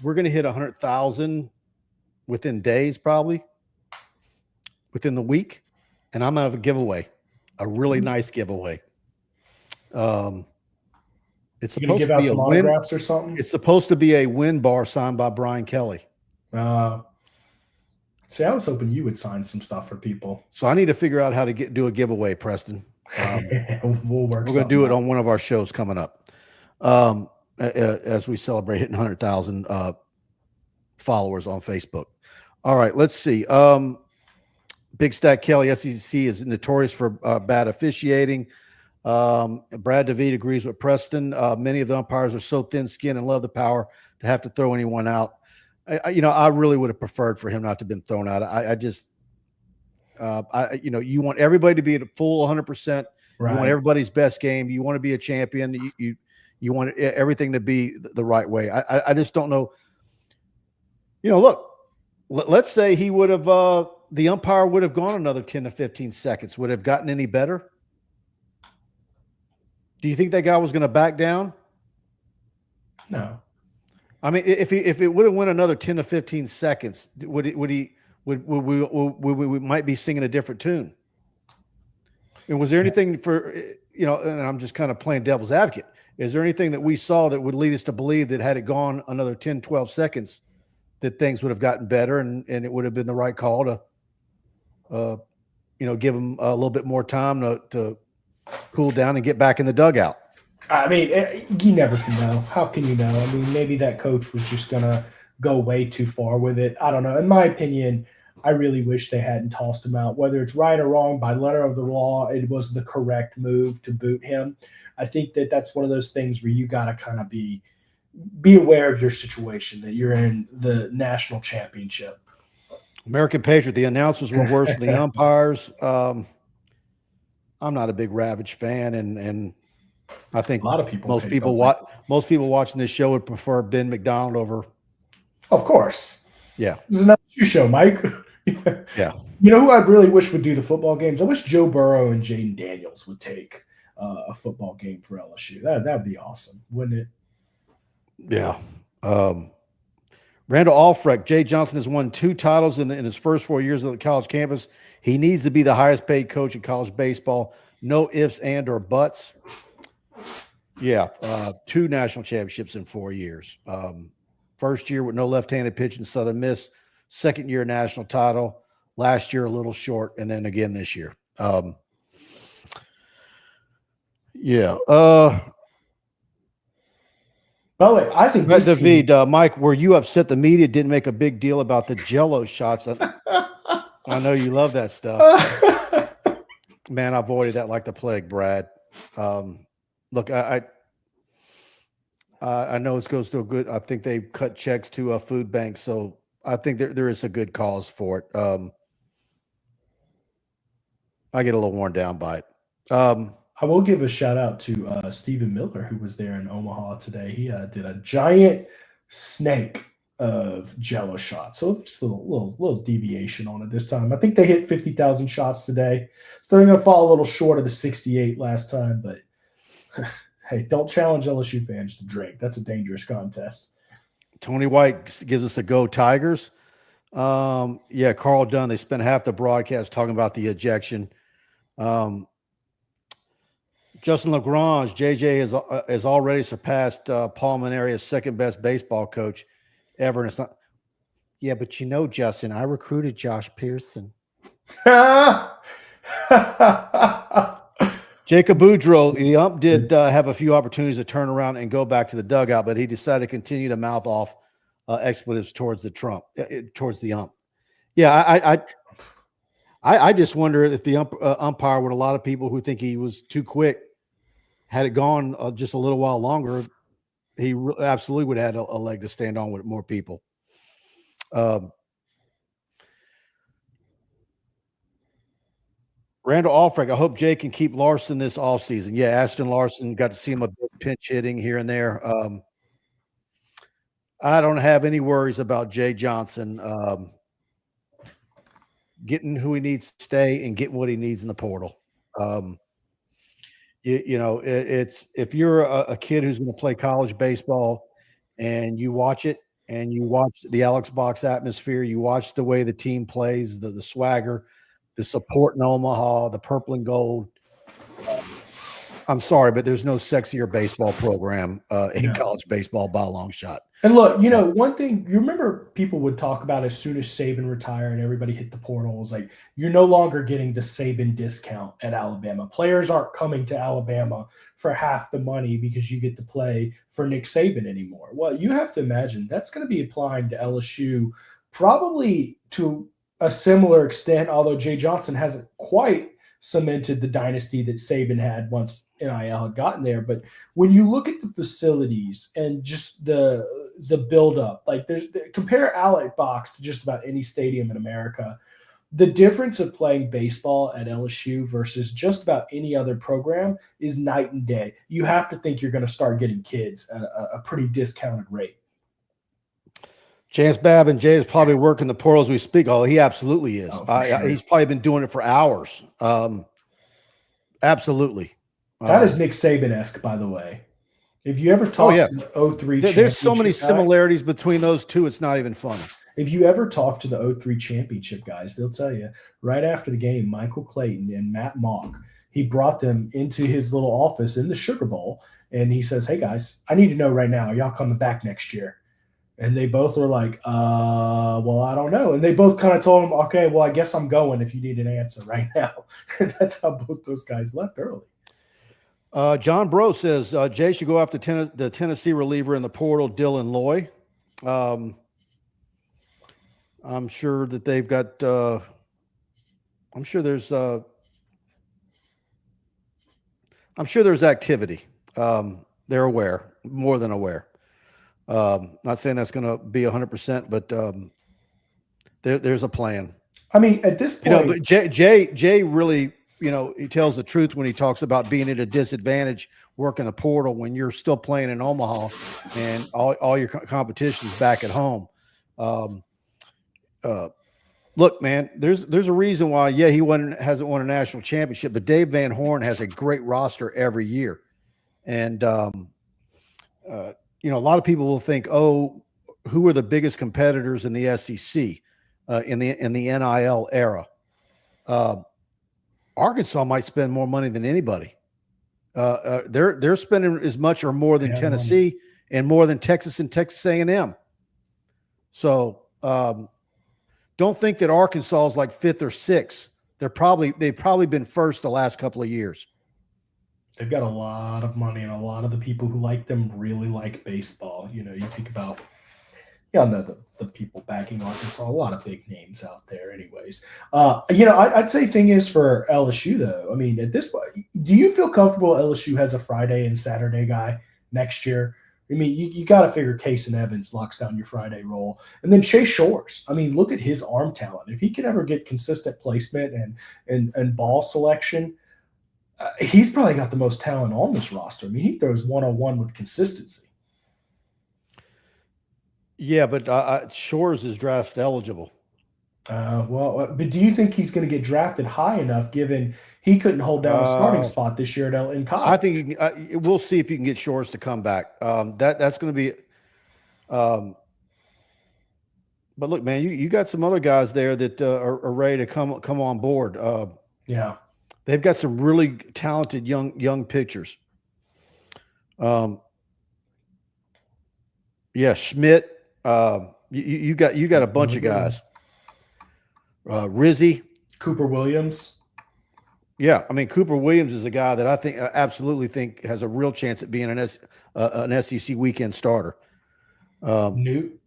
We're going to hit 100,000 within days, probably within the week. And I'm going to have a giveaway, a really nice giveaway. It's supposed to be a win autographs or something. It's supposed to be a win bar signed by Brian Kelly. See, I was hoping you would sign some stuff for people. So I need to figure out how to do a giveaway, Preston. We're going to do it on one of our shows coming up as we celebrate hitting 100,000 followers on Facebook. All right, let's see. Big Stack Kelly, SEC is notorious for bad officiating. Brad DeVete agrees with Preston. Many of the umpires are so thin-skinned and love the power to have to throw anyone out. I really would have preferred for him not to have been thrown out. You want everybody to be at a full 100%. Right. You want everybody's best game. You want to be a champion. You want everything to be the right way. I just don't know. Look, let's say he would have, the umpire would have gone another 10 to 15 seconds. Would have gotten any better? Do you think that guy was going to back down? No. I mean, if it would have went another 10 to 15 seconds, would we might be singing a different tune? And was there anything for, and I'm just kind of playing devil's advocate. Is there anything that we saw that would lead us to believe that had it gone another 10, 12 seconds, that things would have gotten better and it would have been the right call to, give them a little bit more time to cool down and get back in the dugout? I mean, you never can know. How can you know? I mean, maybe that coach was just going to go way too far with it. I don't know. In my opinion, I really wish they hadn't tossed him out. Whether it's right or wrong, by letter of the law, it was the correct move to boot him. I think that's one of those things where you got to kind of be aware of your situation, that you're in the national championship. American Patriot, the announcers were worse than the umpires. I'm not a big Ravage fan, and I think a lot of people, most people watching this show would prefer Ben McDonald over. Of course. Yeah. This is another show, Mike. Yeah. You know who I really wish would do the football games? I wish Joe Burrow and Jaden Daniels would take a football game for LSU. That'd be awesome, wouldn't it? Yeah. Randall Alfreck, Jay Johnson has won 2 titles in his first 4 years on the college campus. He needs to be the highest paid coach in college baseball. No ifs, and or buts. Yeah. 2 national championships in 4 years. First year with no left-handed pitch in Southern Miss. Second year national title. Last year a little short, and then again this year. Yeah. Well, I think David, Mike, were you upset the media didn't make a big deal about the Jell-O shots? I know you love that stuff. Man, I avoided that like the plague, Brad. Look, I know it goes to a good. I think they cut checks to a food bank, so I think there is a good cause for it. I get a little worn down by it. I will give a shout out to Stephen Miller, who was there in Omaha today. He did a giant snake of Jell-O shots, so just a little deviation on it this time. I think they hit 50,000 shots today, so they're going to fall a little short of the 68 last time, but. Hey, don't challenge LSU fans to drink. That's a dangerous contest. Tony White gives us a go Tigers. Yeah, Carl Dunn, they spent half the broadcast talking about the ejection. Justin Lagrange, JJ has already surpassed Paul Maneria's second best baseball coach ever. And it's not. Yeah, but Justin, I recruited Josh Pearson. Jacob Boudreau, the ump did have a few opportunities to turn around and go back to the dugout, but he decided to continue to mouth off expletives towards the ump. Yeah, I just wonder if the umpire, with a lot of people who think he was too quick, had it gone just a little while longer, he absolutely would have had a leg to stand on with more people. Randall Alfreck, I hope Jay can keep Larson this offseason. Yeah, Ashton Larson, got to see him a bit pinch hitting here and there. I don't have any worries about Jay Johnson getting who he needs to stay and getting what he needs in the portal. It's if you're a kid who's going to play college baseball and you watch it and you watch the Alex Box atmosphere, you watch the way the team plays, the swagger, the support in Omaha, the purple and gold. I'm sorry, but there's no sexier baseball program in college baseball by a long shot. And look, one thing, you remember people would talk about as soon as Saban retired, everybody hit the portal. It was like, you're no longer getting the Saban discount at Alabama. Players aren't coming to Alabama for half the money because you get to play for Nick Saban anymore. Well, you have to imagine that's going to be applying to LSU probably to a similar extent, although Jay Johnson hasn't quite cemented the dynasty that Saban had once NIL had gotten there. But when you look at the facilities and just the buildup, like compare Alex Box to just about any stadium in America. The difference of playing baseball at LSU versus just about any other program is night and day. You have to think you're going to start getting kids at a pretty discounted rate. Chance Babb and Jay is probably working the portal as we speak. Oh, he absolutely is. Sure. He's probably been doing it for hours. Absolutely. That is Nick Saban-esque, by the way. If you ever talk to the 03 there's so many similarities between those two, it's not even funny. If you ever talk to the 03 championship guys, they'll tell you right after the game, Michael Clayton and Matt Mock, he brought them into his little office in the Sugar Bowl, and he says, hey, guys, I need to know right now, are y'all coming back next year? And they both were like, well, I don't know. And they both kind of told him, okay, well, I guess I'm going if you need an answer right now. And that's how both those guys left early. John Bro says Jay should go after the Tennessee reliever in the portal, Dylan Loy. I'm sure that they've got I'm sure there's activity. They're aware, more than aware. Not saying that's going to be 100%, but there's a plan. I mean, at this point, but Jay really, he tells the truth when he talks about being at a disadvantage working the portal when you're still playing in Omaha and all your competition is back at home. Look, man, there's a reason why, he hasn't won a national championship, but Dave Van Horn has a great roster every year. And, a lot of people will think, who are the biggest competitors in the SEC in the NIL era? Arkansas might spend more money than anybody. They're spending as much or more than Tennessee and more than Texas and Texas A&M. So don't think that Arkansas is like fifth or sixth. They've probably been first the last couple of years. They've got a lot of money, and a lot of the people who like them really like baseball. You think about, know the people backing Arkansas, a lot of big names out there anyways. I'd say thing is for LSU, though, I mean, at this point, do you feel comfortable LSU has a Friday and Saturday guy next year? I mean, you got to figure Case and Evans locks down your Friday role. And then Chase Shores. I mean, look at his arm talent. If he can ever get consistent placement and ball selection, he's probably got the most talent on this roster. I mean, he throws 101 with consistency. Yeah, but Shores is draft eligible. But do you think he's going to get drafted high enough given he couldn't hold down a starting spot this year in college? I think we'll see if you can get Shores to come back. That's going to be but look, man, you got some other guys there that are ready to come on board. They've got some really talented young pitchers. Yeah, Schmidt. You got a bunch of guys. Rizzi, Cooper Williams. Yeah, I mean Cooper Williams is a guy that I absolutely think has a real chance at being an SEC weekend starter. Newt.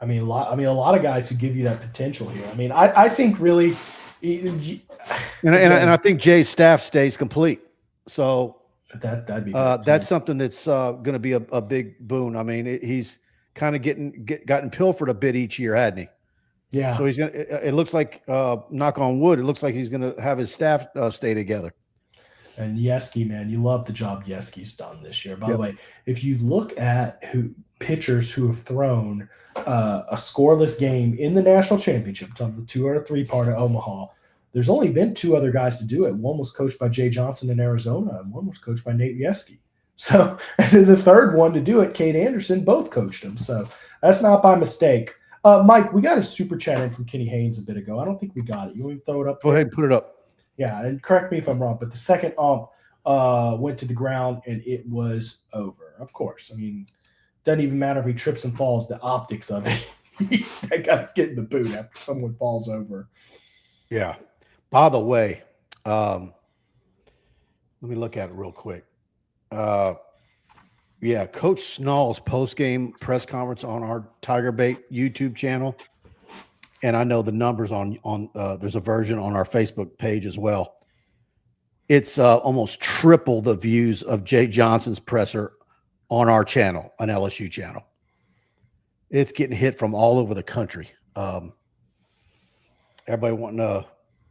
I mean, a lot of guys who give you that potential here. I mean, I think really, and I think Jay's staff stays complete. So that'd be that's something that's going to be a big boon. I mean, he's kind of gotten pilfered a bit each year, hadn't he? Yeah. So he's gonna. It looks like, knock on wood, it looks like he's going to have his staff stay together. And Yeski, man, you love the job Yeski's done this year. By the way, if you look at pitchers who have thrown a scoreless game in the national championship, it's on the 2 out of 3 part of Omaha. There's only been 2 other guys to do it. One was coached by Jay Johnson in Arizona, and one was coached by Nate Yeski. So, and then the third one to do it, Kate Anderson, both coached him. So that's not by mistake. Mike, we got a super chat in from Kenny Haynes a bit ago. I don't think we got it. You want me to throw it up? Go ahead and put it up. Yeah, and correct me if I'm wrong, but the second ump went to the ground and it was over. Of course. I mean, doesn't even matter if he trips and falls, the optics of it. That guy's getting the boot after someone falls over. Yeah. By the way, let me look at it real quick. Yeah, Coach Snall's post-game press conference on our TigerBait YouTube channel. And I know the numbers on there's a version on our Facebook page as well. It's almost triple the views of Jay Johnson's presser on our channel, an LSU channel. It's getting hit from all over the country. Everybody wanting to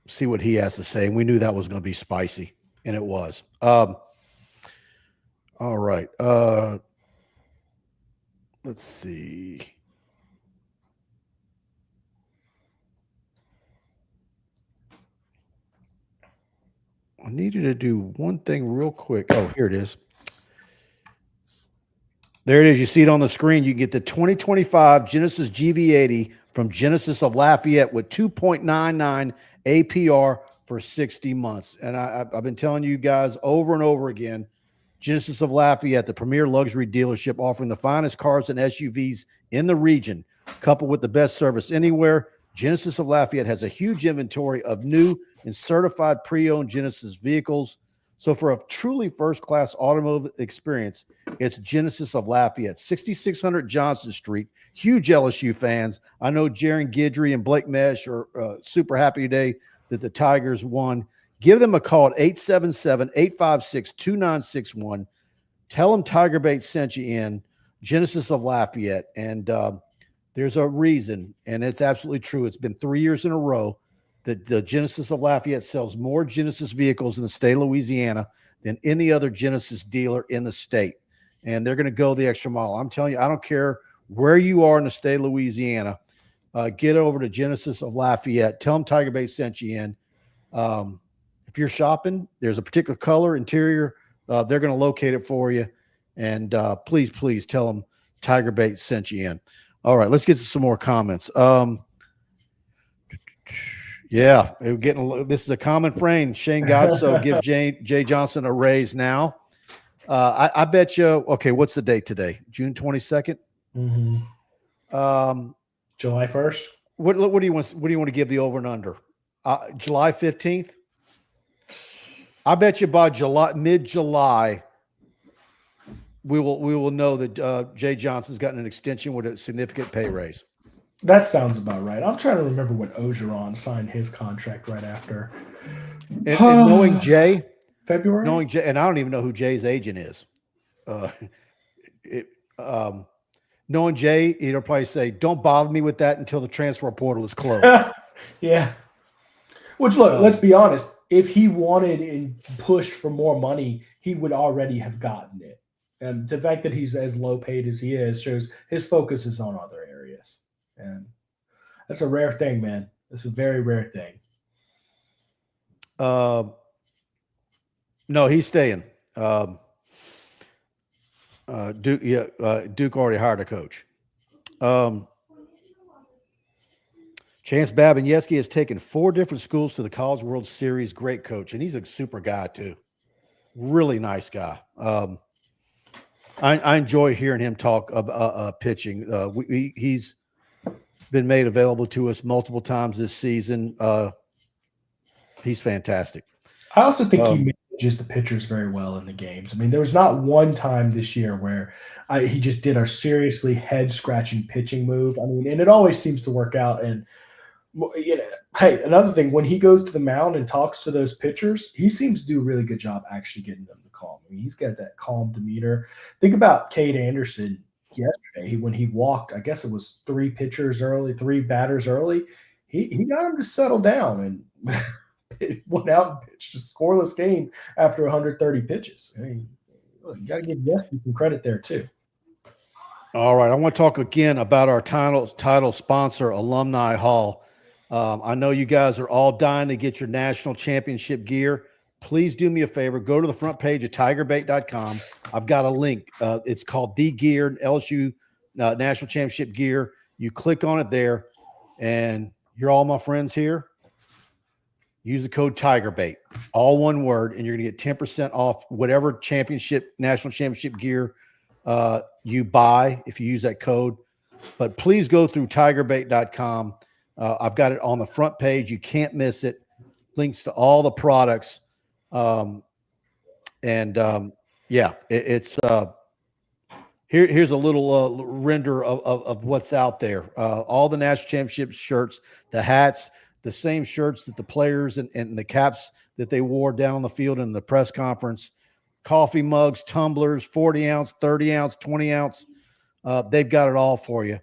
see what he has to say. And we knew that was going to be spicy, and it was. All right. Let's see. I needed to do one thing real quick. Oh, here it is. There it is. You see it on the screen. You can get the 2025 Genesis GV80 from Genesis of Lafayette with 2.99 APR for 60 months. And I've been telling you guys over and over again, Genesis of Lafayette, the premier luxury dealership offering the finest cars and SUVs in the region, coupled with the best service anywhere. Genesis of Lafayette has a huge inventory of new and certified pre-owned Genesis vehicles. So for a truly first-class automotive experience, it's Genesis of Lafayette, 6600 Johnson Street. Huge LSU fans. I know Jaron Guidry and Blake Mesh are super happy today that the Tigers won. Give them a call at 877-856-2961. Tell them TigerBait sent you in, Genesis of Lafayette. And there's a reason, and it's absolutely true. It's been 3 years in a row that the Genesis of Lafayette sells more Genesis vehicles in the state of Louisiana than any other Genesis dealer in the state. And they're going to go the extra mile. I'm telling you, I don't care where you are in the state of Louisiana. Get over to Genesis of Lafayette. Tell them TigerBait sent you in. If you're shopping, there's a particular color, interior, they're going to locate it for you. And please tell them TigerBait sent you in. All right, let's get to some more comments. Yeah, we're getting. This is a common frame. Shane Godso give Jay Johnson a raise now. I bet you. Okay, what's the date today? June 22nd. Mm-hmm. July 1st. What do you want? What do you want to give the over and under? July 15th. I bet you by mid-July, we will know that Jay Johnson's gotten an extension with a significant pay raise. That sounds about right. I'm trying to remember when Ogeron signed his contract right after. And knowing Jay, February, and I don't even know who Jay's agent is. Knowing Jay, he'll probably say, "Don't bother me with that until the transfer portal is closed." Yeah. Which, look, let's be honest. If he wanted and pushed for more money, he would already have gotten it. And the fact that he's as low paid as he is shows his focus is on other areas. And that's a rare thing, man. It's a very rare thing. No, he's staying. Duke already hired a coach. Chance Babinyeski has taken 4 different schools to the College World Series. Great coach, and he's a super guy too. Really nice guy. I enjoy hearing him talk about pitching. He's been made available to us multiple times this season. He's fantastic. I also think he manages the pitchers very well in the games. I mean, there was not one time this year where he just did a seriously head-scratching pitching move. I mean, and it always seems to work out. And hey, another thing, when he goes to the mound and talks to those pitchers, he seems to do a really good job actually getting them to calm. I mean, he's got that calm demeanor. Think about Cade Anderson yesterday when he walked. I guess it was 3 batters early. He got him to settle down and it went out and pitched a scoreless game after 130 pitches. I mean, look, you got to give Yeski some credit there too. All right, I want to talk again about our title sponsor, Alumni Hall. I know you guys are all dying to get your national championship gear. Please do me a favor. Go to the front page of TigerBait.com. I've got a link. It's called The Gear, LSU National Championship Gear. You click on it there, and you're all my friends here. Use the code TigerBait, all one word, and you're going to get 10% off whatever national championship gear you buy if you use that code. But please go through TigerBait.com. I've got it on the front page. You can't miss it. Links to all the products. Here's a little render of what's out there. All the national championship shirts, the hats, the same shirts that the players and the caps that they wore down on the field in the press conference, coffee mugs, tumblers, 40 ounce, 30 ounce, 20 ounce. They've got it all for you.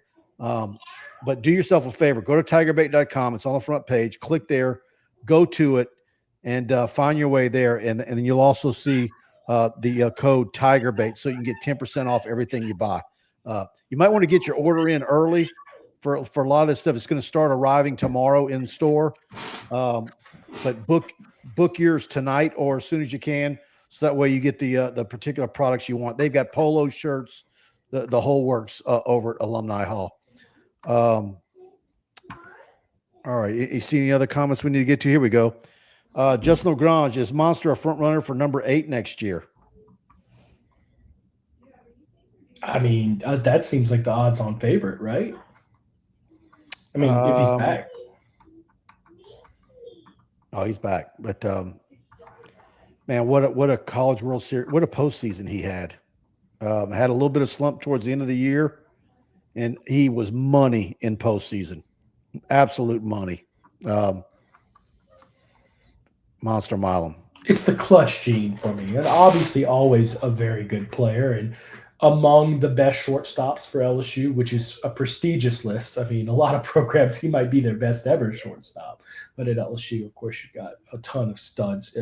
But do yourself a favor. Go to TigerBait.com. It's on the front page. Click there. Go to it and find your way there. And then you'll also see the code TigerBait so you can get 10% off everything you buy. You might want to get your order in early for a lot of this stuff. It's going to start arriving tomorrow in store. But book yours tonight or as soon as you can, so that way you get the particular products you want. They've got polo shirts, the whole works over at Alumni Hall. All right. You see any other comments we need to get to? Here we go. Justin Lagrange, is Monster a front runner for number 8 next year? I mean, that seems like the odds-on favorite, right? I mean, if he's back. Oh, he's back. But man, what a College World Series, what a postseason he had. Had a little bit of slump towards the end of the year, and he was money in postseason. Absolute money. Monster Milam. It's the clutch gene for me. And obviously always a very good player and among the best shortstops for LSU, which is a prestigious list. I mean, a lot of programs, he might be their best ever shortstop. But at LSU, of course, you've got a ton of studs,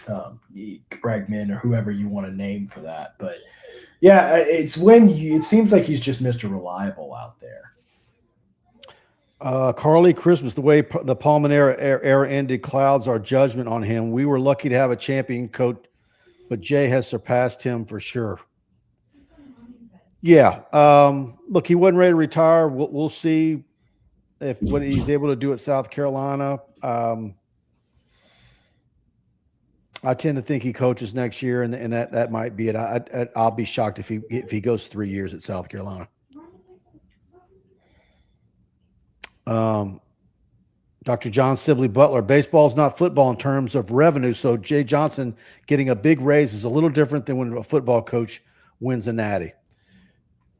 Bregman or whoever you want to name for that. But, yeah, it's it seems like he's just Mr. Reliable out there. Carly Christmas, the way the Palmer era ended clouds our judgment on him. We were lucky to have a champion coach, but Jay has surpassed him for sure. Yeah. Look, he wasn't ready to retire. We'll see what he's able to do at South Carolina. I tend to think he coaches next year, and that might be it. I'll be shocked if he goes 3 years at South Carolina. Dr. John Sibley Butler, baseball is not football in terms of revenue. So Jay Johnson getting a big raise is a little different than when a football coach wins a natty.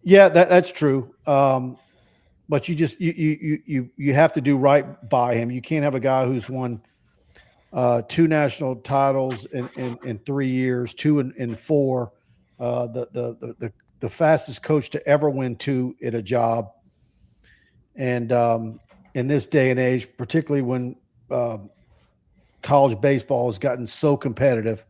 Yeah, that's true. But you have to do right by him. You can't have a guy who's won 2 national titles in 3 years, 2 in 4, the fastest coach to ever win 2 at a job. And in this day and age, particularly when college baseball has gotten so competitive,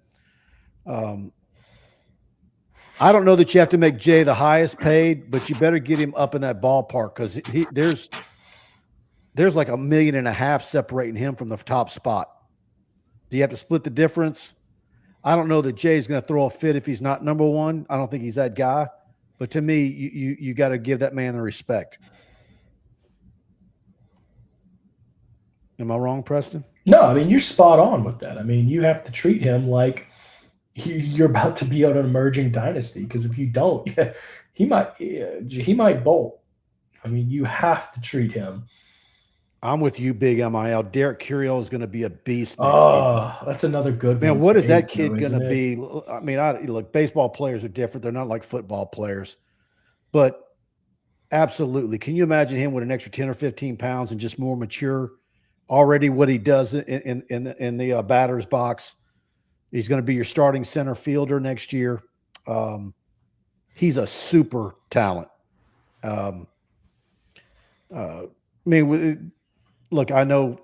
I don't know that you have to make Jay the highest paid, but you better get him up in that ballpark because there's like $1.5 million separating him from the top spot. Do you have to split the difference? I don't know that Jay's going to throw a fit if he's not number 1. I don't think he's that guy. But to me, you got to give that man the respect. Am I wrong, Preston? No, I mean, you're spot on with that. I mean, you have to treat him like you're about to be on an emerging dynasty, because if you don't, he might bolt. I mean, you have to treat him. I'm with you, Big MIL. Derek Curiel is going to be a beast next Oh, that's another good Man, one. what is that kid though, going to be? I mean, look, baseball players are different. They're not like football players. But absolutely. Can you imagine him with an extra 10 or 15 pounds and just more mature? Already what he does in the batter's box. He's going to be your starting center fielder next year. He's a super talent. I mean, look, I know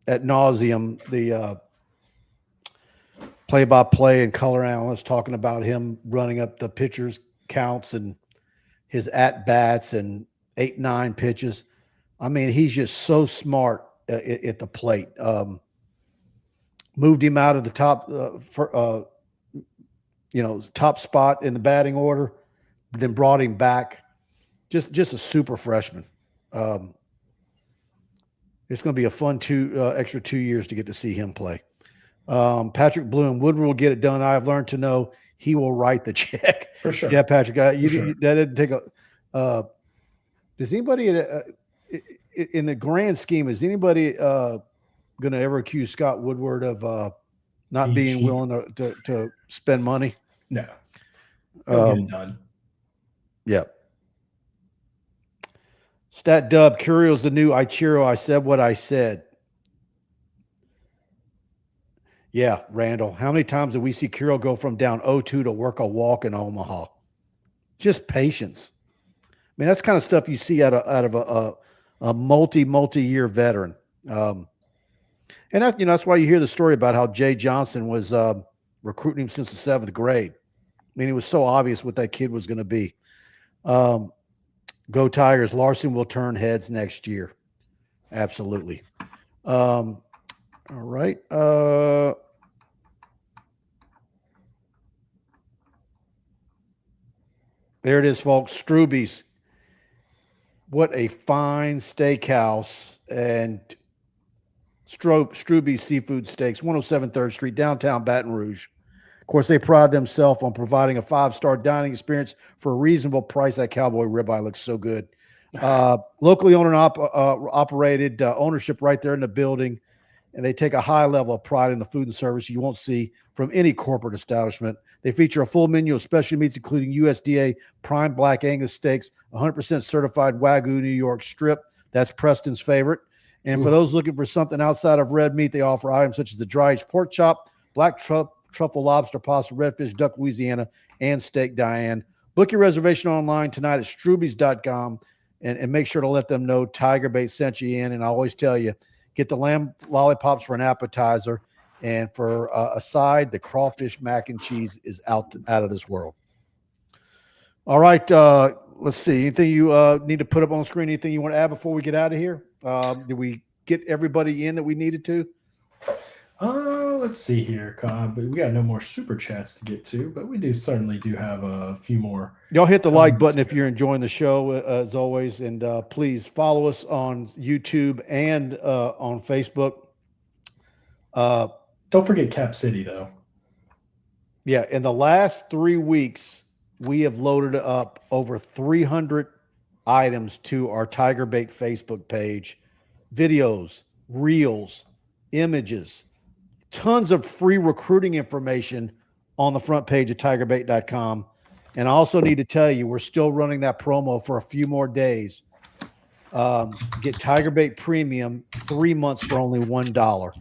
ad nauseum the play-by-play and color analyst talking about him running up the pitchers' counts and his at-bats and 8-9 pitches. I mean, he's just so smart at the plate. Moved him out of the top, top spot in the batting order, then brought him back. Just a super freshman. It's going to be a fun extra 2 years to get to see him play. Patrick Bloom, Woodward will get it done. I've learned to know he will write the check. For sure. Yeah, Patrick, that didn't take a does anybody in the grand scheme, is anybody going to ever accuse Scott Woodward of not being willing to spend money? No. He'll get it done. Yeah. Stat Dub, Curio's the new Ichiro. I said what I said. Yeah, Randall. How many times did we see Curio go from down 0-2 to work a walk in Omaha? Just patience. I mean, that's kind of stuff you see out of a multi-year veteran. And that's why you hear the story about how Jay Johnson was recruiting him since the 7th grade. I mean, it was so obvious what that kid was going to be. Go Tigers. Larson will turn heads next year. Absolutely. All right. There it is, folks. Struby's. What a fine steakhouse. And Struby's Seafood Steaks, 107 3rd Street, downtown Baton Rouge. Of course, they pride themselves on providing a 5-star dining experience for a reasonable price. That cowboy ribeye looks so good. Locally owned and operated, ownership right there in the building. And they take a high level of pride in the food and service you won't see from any corporate establishment. They feature a full menu of specialty meats, including USDA prime black Angus steaks, 100% certified Wagyu New York strip. That's Preston's favorite. And for those looking for something outside of red meat, they offer items such as the dry-aged pork chop, black truffle lobster pasta, redfish, duck Louisiana, and steak Diane. Book your reservation online tonight at strubys.com and make sure to let them know TigerBait sent you in. And I always tell you, get the lamb lollipops for an appetizer, and for a side, the crawfish mac and cheese is out of this world. All right, let's see. Anything you need to put up on the screen? Anything you want to add before we get out of here? Did we get everybody in that we needed to? Let's see here, Cobb. We got no more super chats to get to, but we certainly do have a few more. Y'all hit the like button if you're enjoying the show, as always, and please follow us on YouTube and on Facebook. Don't forget Cap City, though. Yeah, in the last 3 weeks, we have loaded up over 300 items to our TigerBait Facebook page. Videos, reels, images, tons of free recruiting information on the front page of TigerBait.com. And I also need to tell you, we're still running that promo for a few more days. Get TigerBait Premium 3 months for only $1.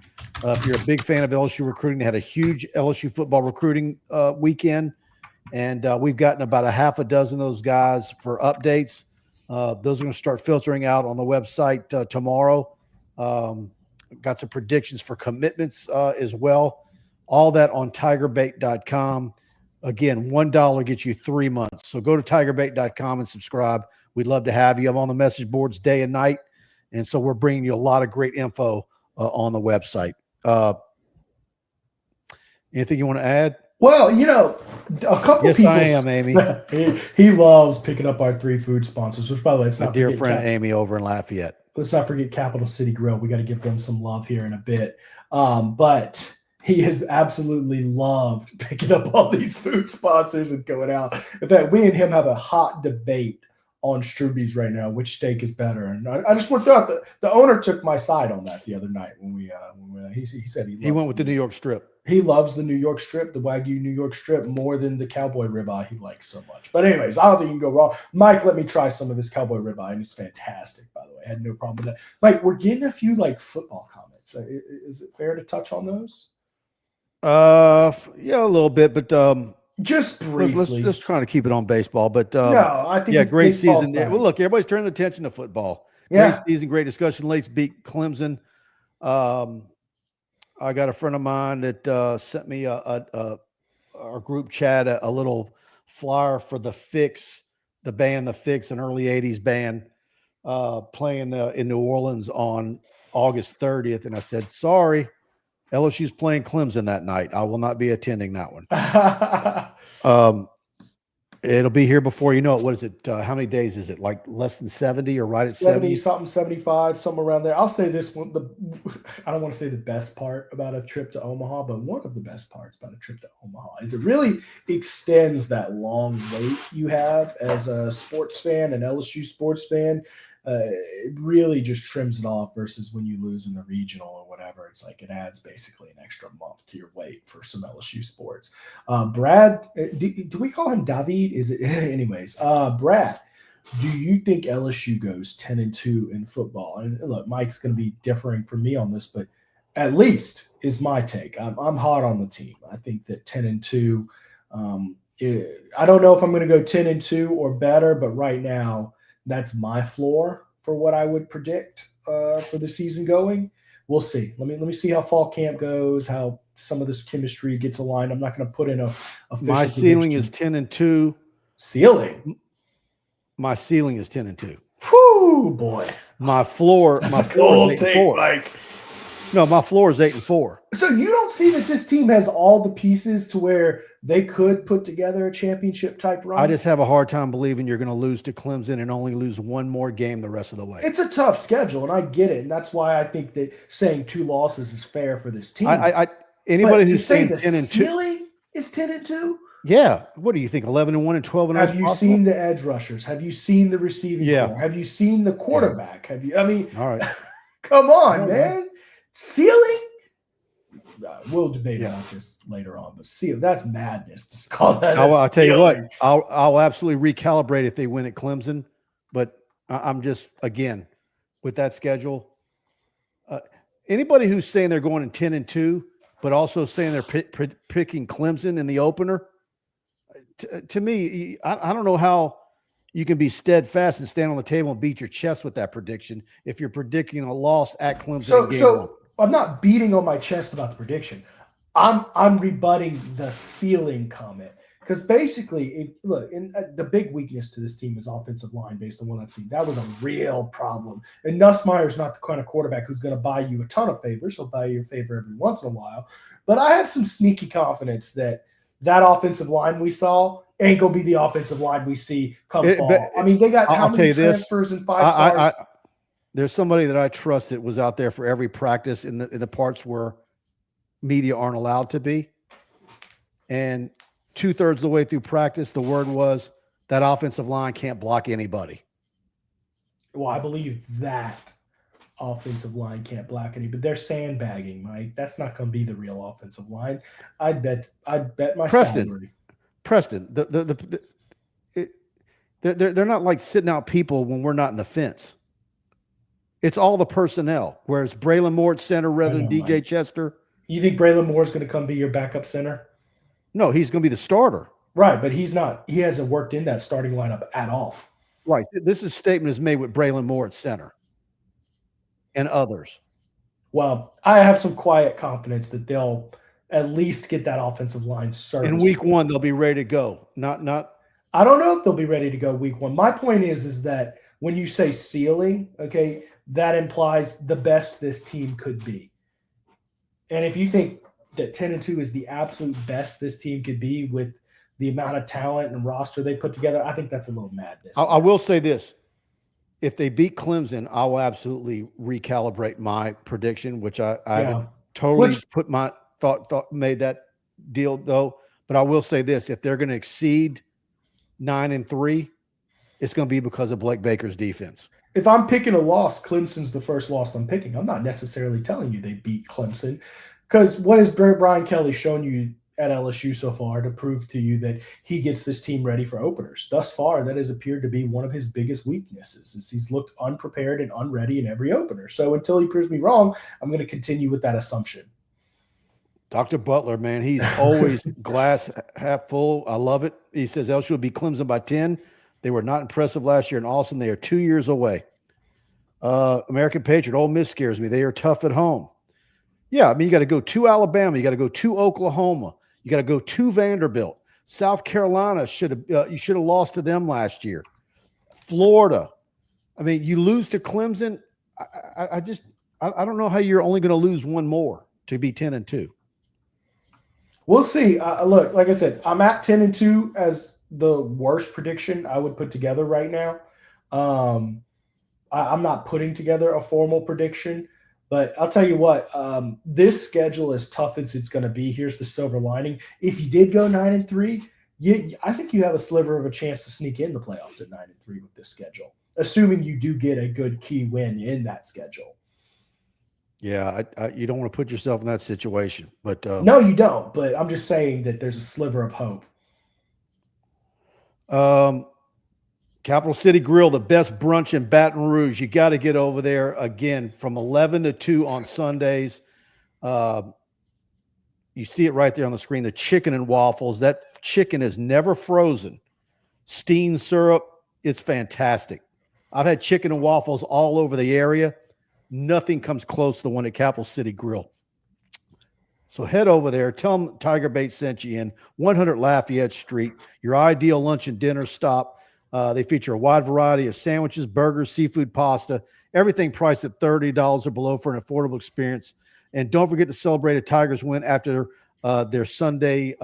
If you're a big fan of LSU recruiting, they had a huge LSU football recruiting weekend, and we've gotten about a half a dozen of those guys for updates. Those are going to start filtering out on the website tomorrow. Got some predictions for commitments as well. All that on TigerBait.com. Again, $1 gets you 3 months. So go to TigerBait.com and subscribe. We'd love to have you. I'm on the message boards day and night, and so we're bringing you a lot of great info on the website. Anything you want to add? Well, you know, a couple Yes, people. I am, Amy. he loves picking up our 3 food sponsors, which, by the way, let's My not dear forget friend Amy over in Lafayette. let's not forget Capital City Grill. We got to give them some love here in a bit. But he has absolutely loved picking up all these food sponsors and going out. In fact, we and him have a hot debate on Struby's right now, which steak is better. And I just want to throw out the owner took my side on that the other night when he said he went with the New York strip. He loves the New York strip, the Wagyu New York strip, more than the cowboy ribeye he likes so much. But anyways, I don't think you can go wrong. Mike let me try some of his cowboy ribeye, and it's fantastic, by the way. I had no problem with that. Mike, we're getting a few football comments. Is it fair to touch on those? Yeah, a little bit, but just briefly. Let's try to keep it on baseball. But no, I think great season. Well, look, everybody's turning attention to football. Yeah. Great season, great discussion. Lates beat Clemson. I got a friend of mine that sent me our group chat a little flyer for the Fix, the band, the Fix, an early '80s band, playing in New Orleans on August 30th. And I said, sorry, LSU's playing Clemson that night. I will not be attending that one. It'll be here before you know it. What is it? How many days is it? Like less than 70 or right at 70? Something, 75, somewhere around there. I'll say this one. I don't want to say the best part about a trip to Omaha, but one of the best parts about a trip to Omaha is it really extends that long wait you have as a sports fan, an LSU sports fan. It really just trims it off versus when you lose in the regional or whatever. It's like it adds basically an extra month to your wait for some LSU sports. Brad, do we call him David? Is it anyways? Brad, do you think LSU goes 10-2 in football? And look, Mike's going to be differing from me on this, but at least is my take. I'm hot on the team. I think that 10-2. I don't know if I'm going to go 10-2 or better, but right now, that's my floor for what I would predict for the season going. We'll see. Let me see how fall camp goes, how some of this chemistry gets aligned. I'm not going to put in a my ceiling is 10-2. Ceiling? My ceiling is 10-2. Whoo, boy. My floor, that's my floor is 8-4. Mike. No, my floor is 8-4. So you don't see that this team has all the pieces to where they could put together a championship type run? I just have a hard time believing you're going to lose to Clemson and only lose one more game the rest of the way. It's a tough schedule, and I get it, and that's why I think that saying 2 losses is fair for this team. Anybody who's saying the 10-2 ceiling is 10-2. Yeah. What do you think? 11-1 and 12-0. Have you seen the edge rushers? Have you seen the receiving core? Have you seen the quarterback? Have you? I mean, all right. Come on, man. Ceiling? We'll debate about this later on, but that's madness to call that. I'll tell you what, I'll absolutely recalibrate if they win at Clemson, but I'm just, again, with that schedule, anybody who's saying they're going in 10-2, but also saying they're picking Clemson in the opener, to me, I don't know how you can be steadfast and stand on the table and beat your chest with that prediction if you're predicting a loss at Clemson in game 1. I'm not beating on my chest about the prediction. I'm rebutting the ceiling comment because basically, the big weakness to this team is offensive line based on what I've seen. That was a real problem. And Nussmeier's not the kind of quarterback who's going to buy you a ton of favors. He'll buy you a favor every once in a while. But I have some sneaky confidence that offensive line we saw ain't going to be the offensive line we see come fall. I mean, they got how many transfers and 5 stars? There's somebody that I trust that was out there for every practice in the parts where media aren't allowed to be. And 2/3 of the way through practice, the word was that offensive line can't block anybody. Well, I believe that offensive line can't block any, but they're sandbagging, Mike. That's not going to be the real offensive line. I'd bet my salary. Preston, they're not like sitting out people when we're not in the fence. It's all the personnel. Whereas Braylon Moore at center rather than DJ Chester. You think Braylon Moore is going to come be your backup center? No, he's going to be the starter. Right, but he's not. He hasn't worked in that starting lineup at all. Right. This statement is made with Braylon Moore at center and others. Well, I have some quiet confidence that they'll at least get that offensive line service. In week 1, they'll be ready to go. Not. I don't know if they'll be ready to go week 1. My point is that when you say ceiling, that implies the best this team could be. And if you think that 10-2 is the absolute best this team could be with the amount of talent and roster they put together, I think that's a little madness. I will say this. If they beat Clemson, I will absolutely recalibrate my prediction, which I haven't totally put my thought made that deal though. But I will say this: if they're going to exceed 9-3, it's going to be because of Blake Baker's defense. If I'm picking a loss, Clemson's the first loss I'm picking. I'm not necessarily telling you they beat Clemson, because what has Brian Kelly shown you at LSU so far to prove to you that he gets this team ready for openers? Thus far, that has appeared to be one of his biggest weaknesses, is he's looked unprepared and unready in every opener. So until he proves me wrong, I'm going to continue with that assumption. Dr. Butler, man, he's always glass half full. I love it. He says LSU will beat Clemson by 10. They were not impressive last year in Austin. They are 2 years away. American Patriot, Ole Miss scares me. They are tough at home. Yeah, I mean, you got to go to Alabama. You got to go to Oklahoma. You got to go to Vanderbilt. South Carolina you should have lost to them last year. Florida. I mean, you lose to Clemson. I don't know how you're only going to lose one more to be 10-2. We'll see. Look, like I said, I'm at 10-2 as the worst prediction I would put together right now. I'm not putting together a formal prediction, but I'll tell you what, this schedule, as tough as it's going to be, here's the silver lining. If you did go 9-3, I think you have a sliver of a chance to sneak in the playoffs at 9-3 with this schedule, assuming you do get a good key win in that schedule. Yeah, you don't want to put yourself in that situation, but no, you don't. But I'm just saying that there's a sliver of hope. Capital City Grill, the best brunch in Baton Rouge. You got to get over there again from 11 to 2 on Sundays. You see it right there on the screen. The chicken and waffles. That chicken is never frozen. Steen syrup. It's fantastic. I've had chicken and waffles all over the area. Nothing comes close to the one at Capital City Grill. So head over there. Tell them TigerBait sent you in. 100 Lafayette Street, your ideal lunch and dinner stop. They feature a wide variety of sandwiches, burgers, seafood, pasta, everything priced at $30 or below for an affordable experience. And don't forget to celebrate a Tigers win after their Sunday.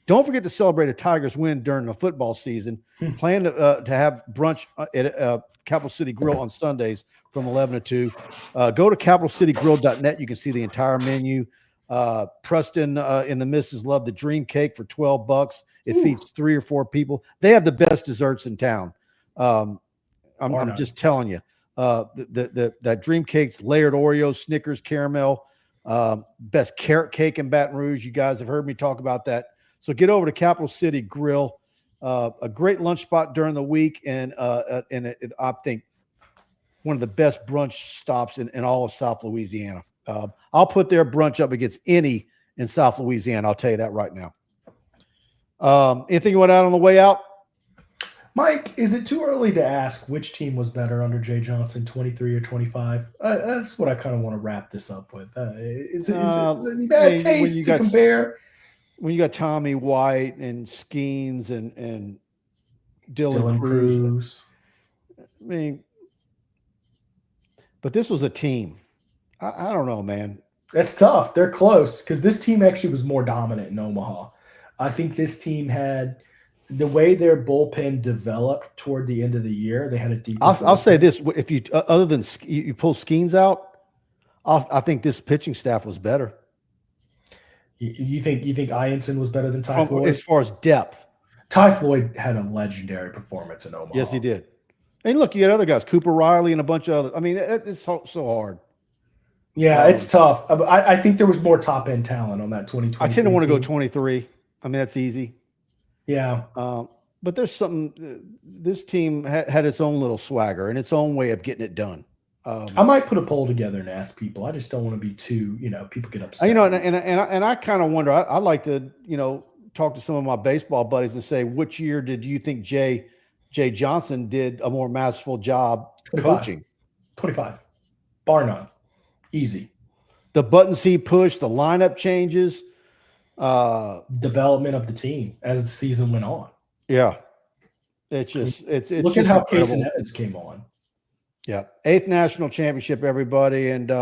Don't forget to celebrate a Tigers win during the football season. Plan to have brunch at Capital City Grill on Sundays from 11 to 2. Go to capitalcitygrill.net. You can see the entire menu. Preston and the missus love the dream cake for $12. It feeds 3 or 4 people. They have the best desserts in town. I'm just telling you. That dream cake's layered Oreos, Snickers, caramel, best carrot cake in Baton Rouge. You guys have heard me talk about that. So get over to Capital City Grill. A great lunch spot during the week, and I think one of the best brunch stops in all of South Louisiana. I'll put their brunch up against any in South Louisiana. I'll tell you that right now. Anything you want to add on the way out? Mike, is it too early to ask which team was better under Jay Johnson, 23 or 25? That's what I kind of want to wrap this up with. Is it bad taste to compare? When you got Tommy White and Skeens and Dylan Cruz. I mean, but this was a team. I don't know, man. That's tough. They're close because this team actually was more dominant in Omaha. I think this team had the way their bullpen developed toward the end of the year. They had a deep. I'll say this: if you other than you pull Skeens out, I think this pitching staff was better. You think Ianson was better than Ty Floyd? As far as depth, Ty Floyd had a legendary performance in Omaha. Yes, he did. And look, you had other guys, Cooper Riley and a bunch of other. I mean, it's so hard. Yeah, it's tough. I think there was more top end talent on that 2020. I tend to want to go 23. I mean, that's easy. Yeah. But there's something. This team had its own little swagger and its own way of getting it done. I might put a poll together and ask people. I just don't want to be too, people get upset. And I kind of wonder. I'd like to, talk to some of my baseball buddies and say, which year did you think Jay Johnson did a more masterful job 25. coaching? 25, bar none, easy. The buttons he pushed, the lineup changes, development of the team as the season went on. Yeah, it's look at how Casey Evans came on. Yeah. 8th national championship, everybody. And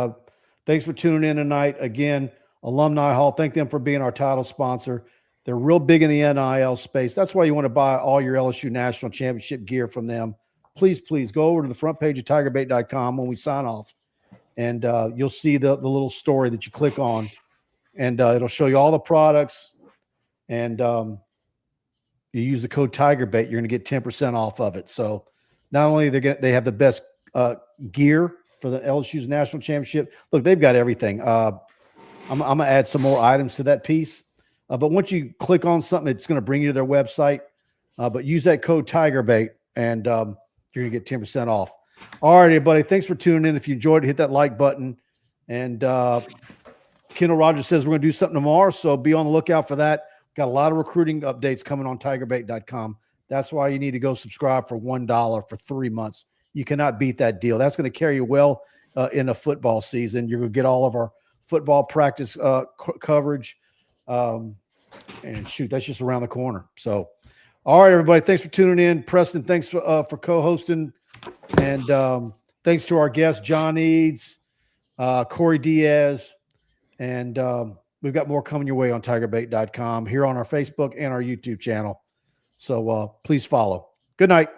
thanks for tuning in tonight. Again, Alumni Hall. Thank them for being our title sponsor. They're real big in the NIL space. That's why you want to buy all your LSU national championship gear from them. Please go over to the front page of TigerBait.com when we sign off, and you'll see the little story that you click on, and it'll show you all the products. And you use the code TigerBait, you're going to get 10% off of it. So not only they have the best gear for the LSU's national championship. Look, they've got everything. I'm going to add some more items to that piece. But once you click on something, it's going to bring you to their website. But use that code TigerBait, and you're going to get 10% off. All right, everybody. Thanks for tuning in. If you enjoyed it, hit that like button. And Kendall Rogers says we're going to do something tomorrow, so be on the lookout for that. Got a lot of recruiting updates coming on TigerBait.com. That's why you need to go subscribe for $1 for 3 months. You cannot beat that deal. That's going to carry you well in a football season. You're going to get all of our football practice coverage. And shoot, that's just around the corner. So, all right, everybody. Thanks for tuning in. Preston, thanks for co-hosting. And thanks to our guests, John Eads, Corey Diaz, and we've got more coming your way on TigerBait.com here on our Facebook and our YouTube channel. So please follow. Good night.